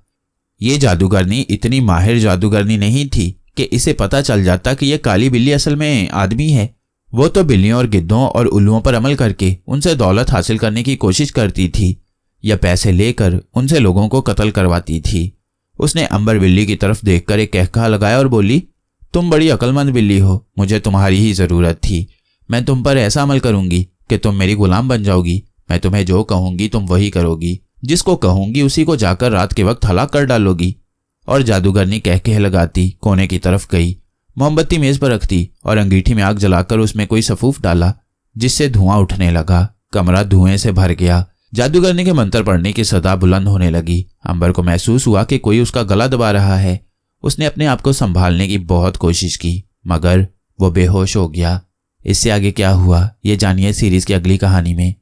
ये जादूगरनी इतनी माहिर जादूगरनी नहीं थी कि इसे पता चल जाता कि यह काली बिल्ली असल में आदमी है। वो तो बिल्लियों और गिद्धों और उल्लुओं पर अमल करके उनसे दौलत हासिल करने की कोशिश करती थी या पैसे लेकर उनसे लोगों को कत्ल करवाती थी। उसने अंबर बिल्ली की तरफ देखकर एक कहका लगाया और बोली, तुम बड़ी अक्लमंद बिल्ली हो, मुझे तुम्हारी ही जरूरत थी। मैं तुम पर ऐसा अमल करूंगी कि तुम मेरी गुलाम बन जाओगी। मैं तुम्हें जो कहूंगी तुम वही करोगी। जिसको कहूंगी उसी को जाकर रात के वक्त हलाक कर डालोगी। और जादूगरनी कह लगाती कोने की तरफ गई। मोमबत्ती मेज पर रखती और अंगीठी में आग जलाकर उसमें कोई सफूफ डाला जिससे धुआं उठने लगा। कमरा धुएं से भर गया। जादूगरनी के मंत्र पढ़ने की सदा बुलंद होने लगी। अंबर को महसूस हुआ कि कोई उसका गला दबा रहा है। उसने अपने आप को संभालने की बहुत कोशिश की मगर वो बेहोश हो गया। इससे आगे क्या हुआ ये जानिए सीरीज की अगली कहानी में।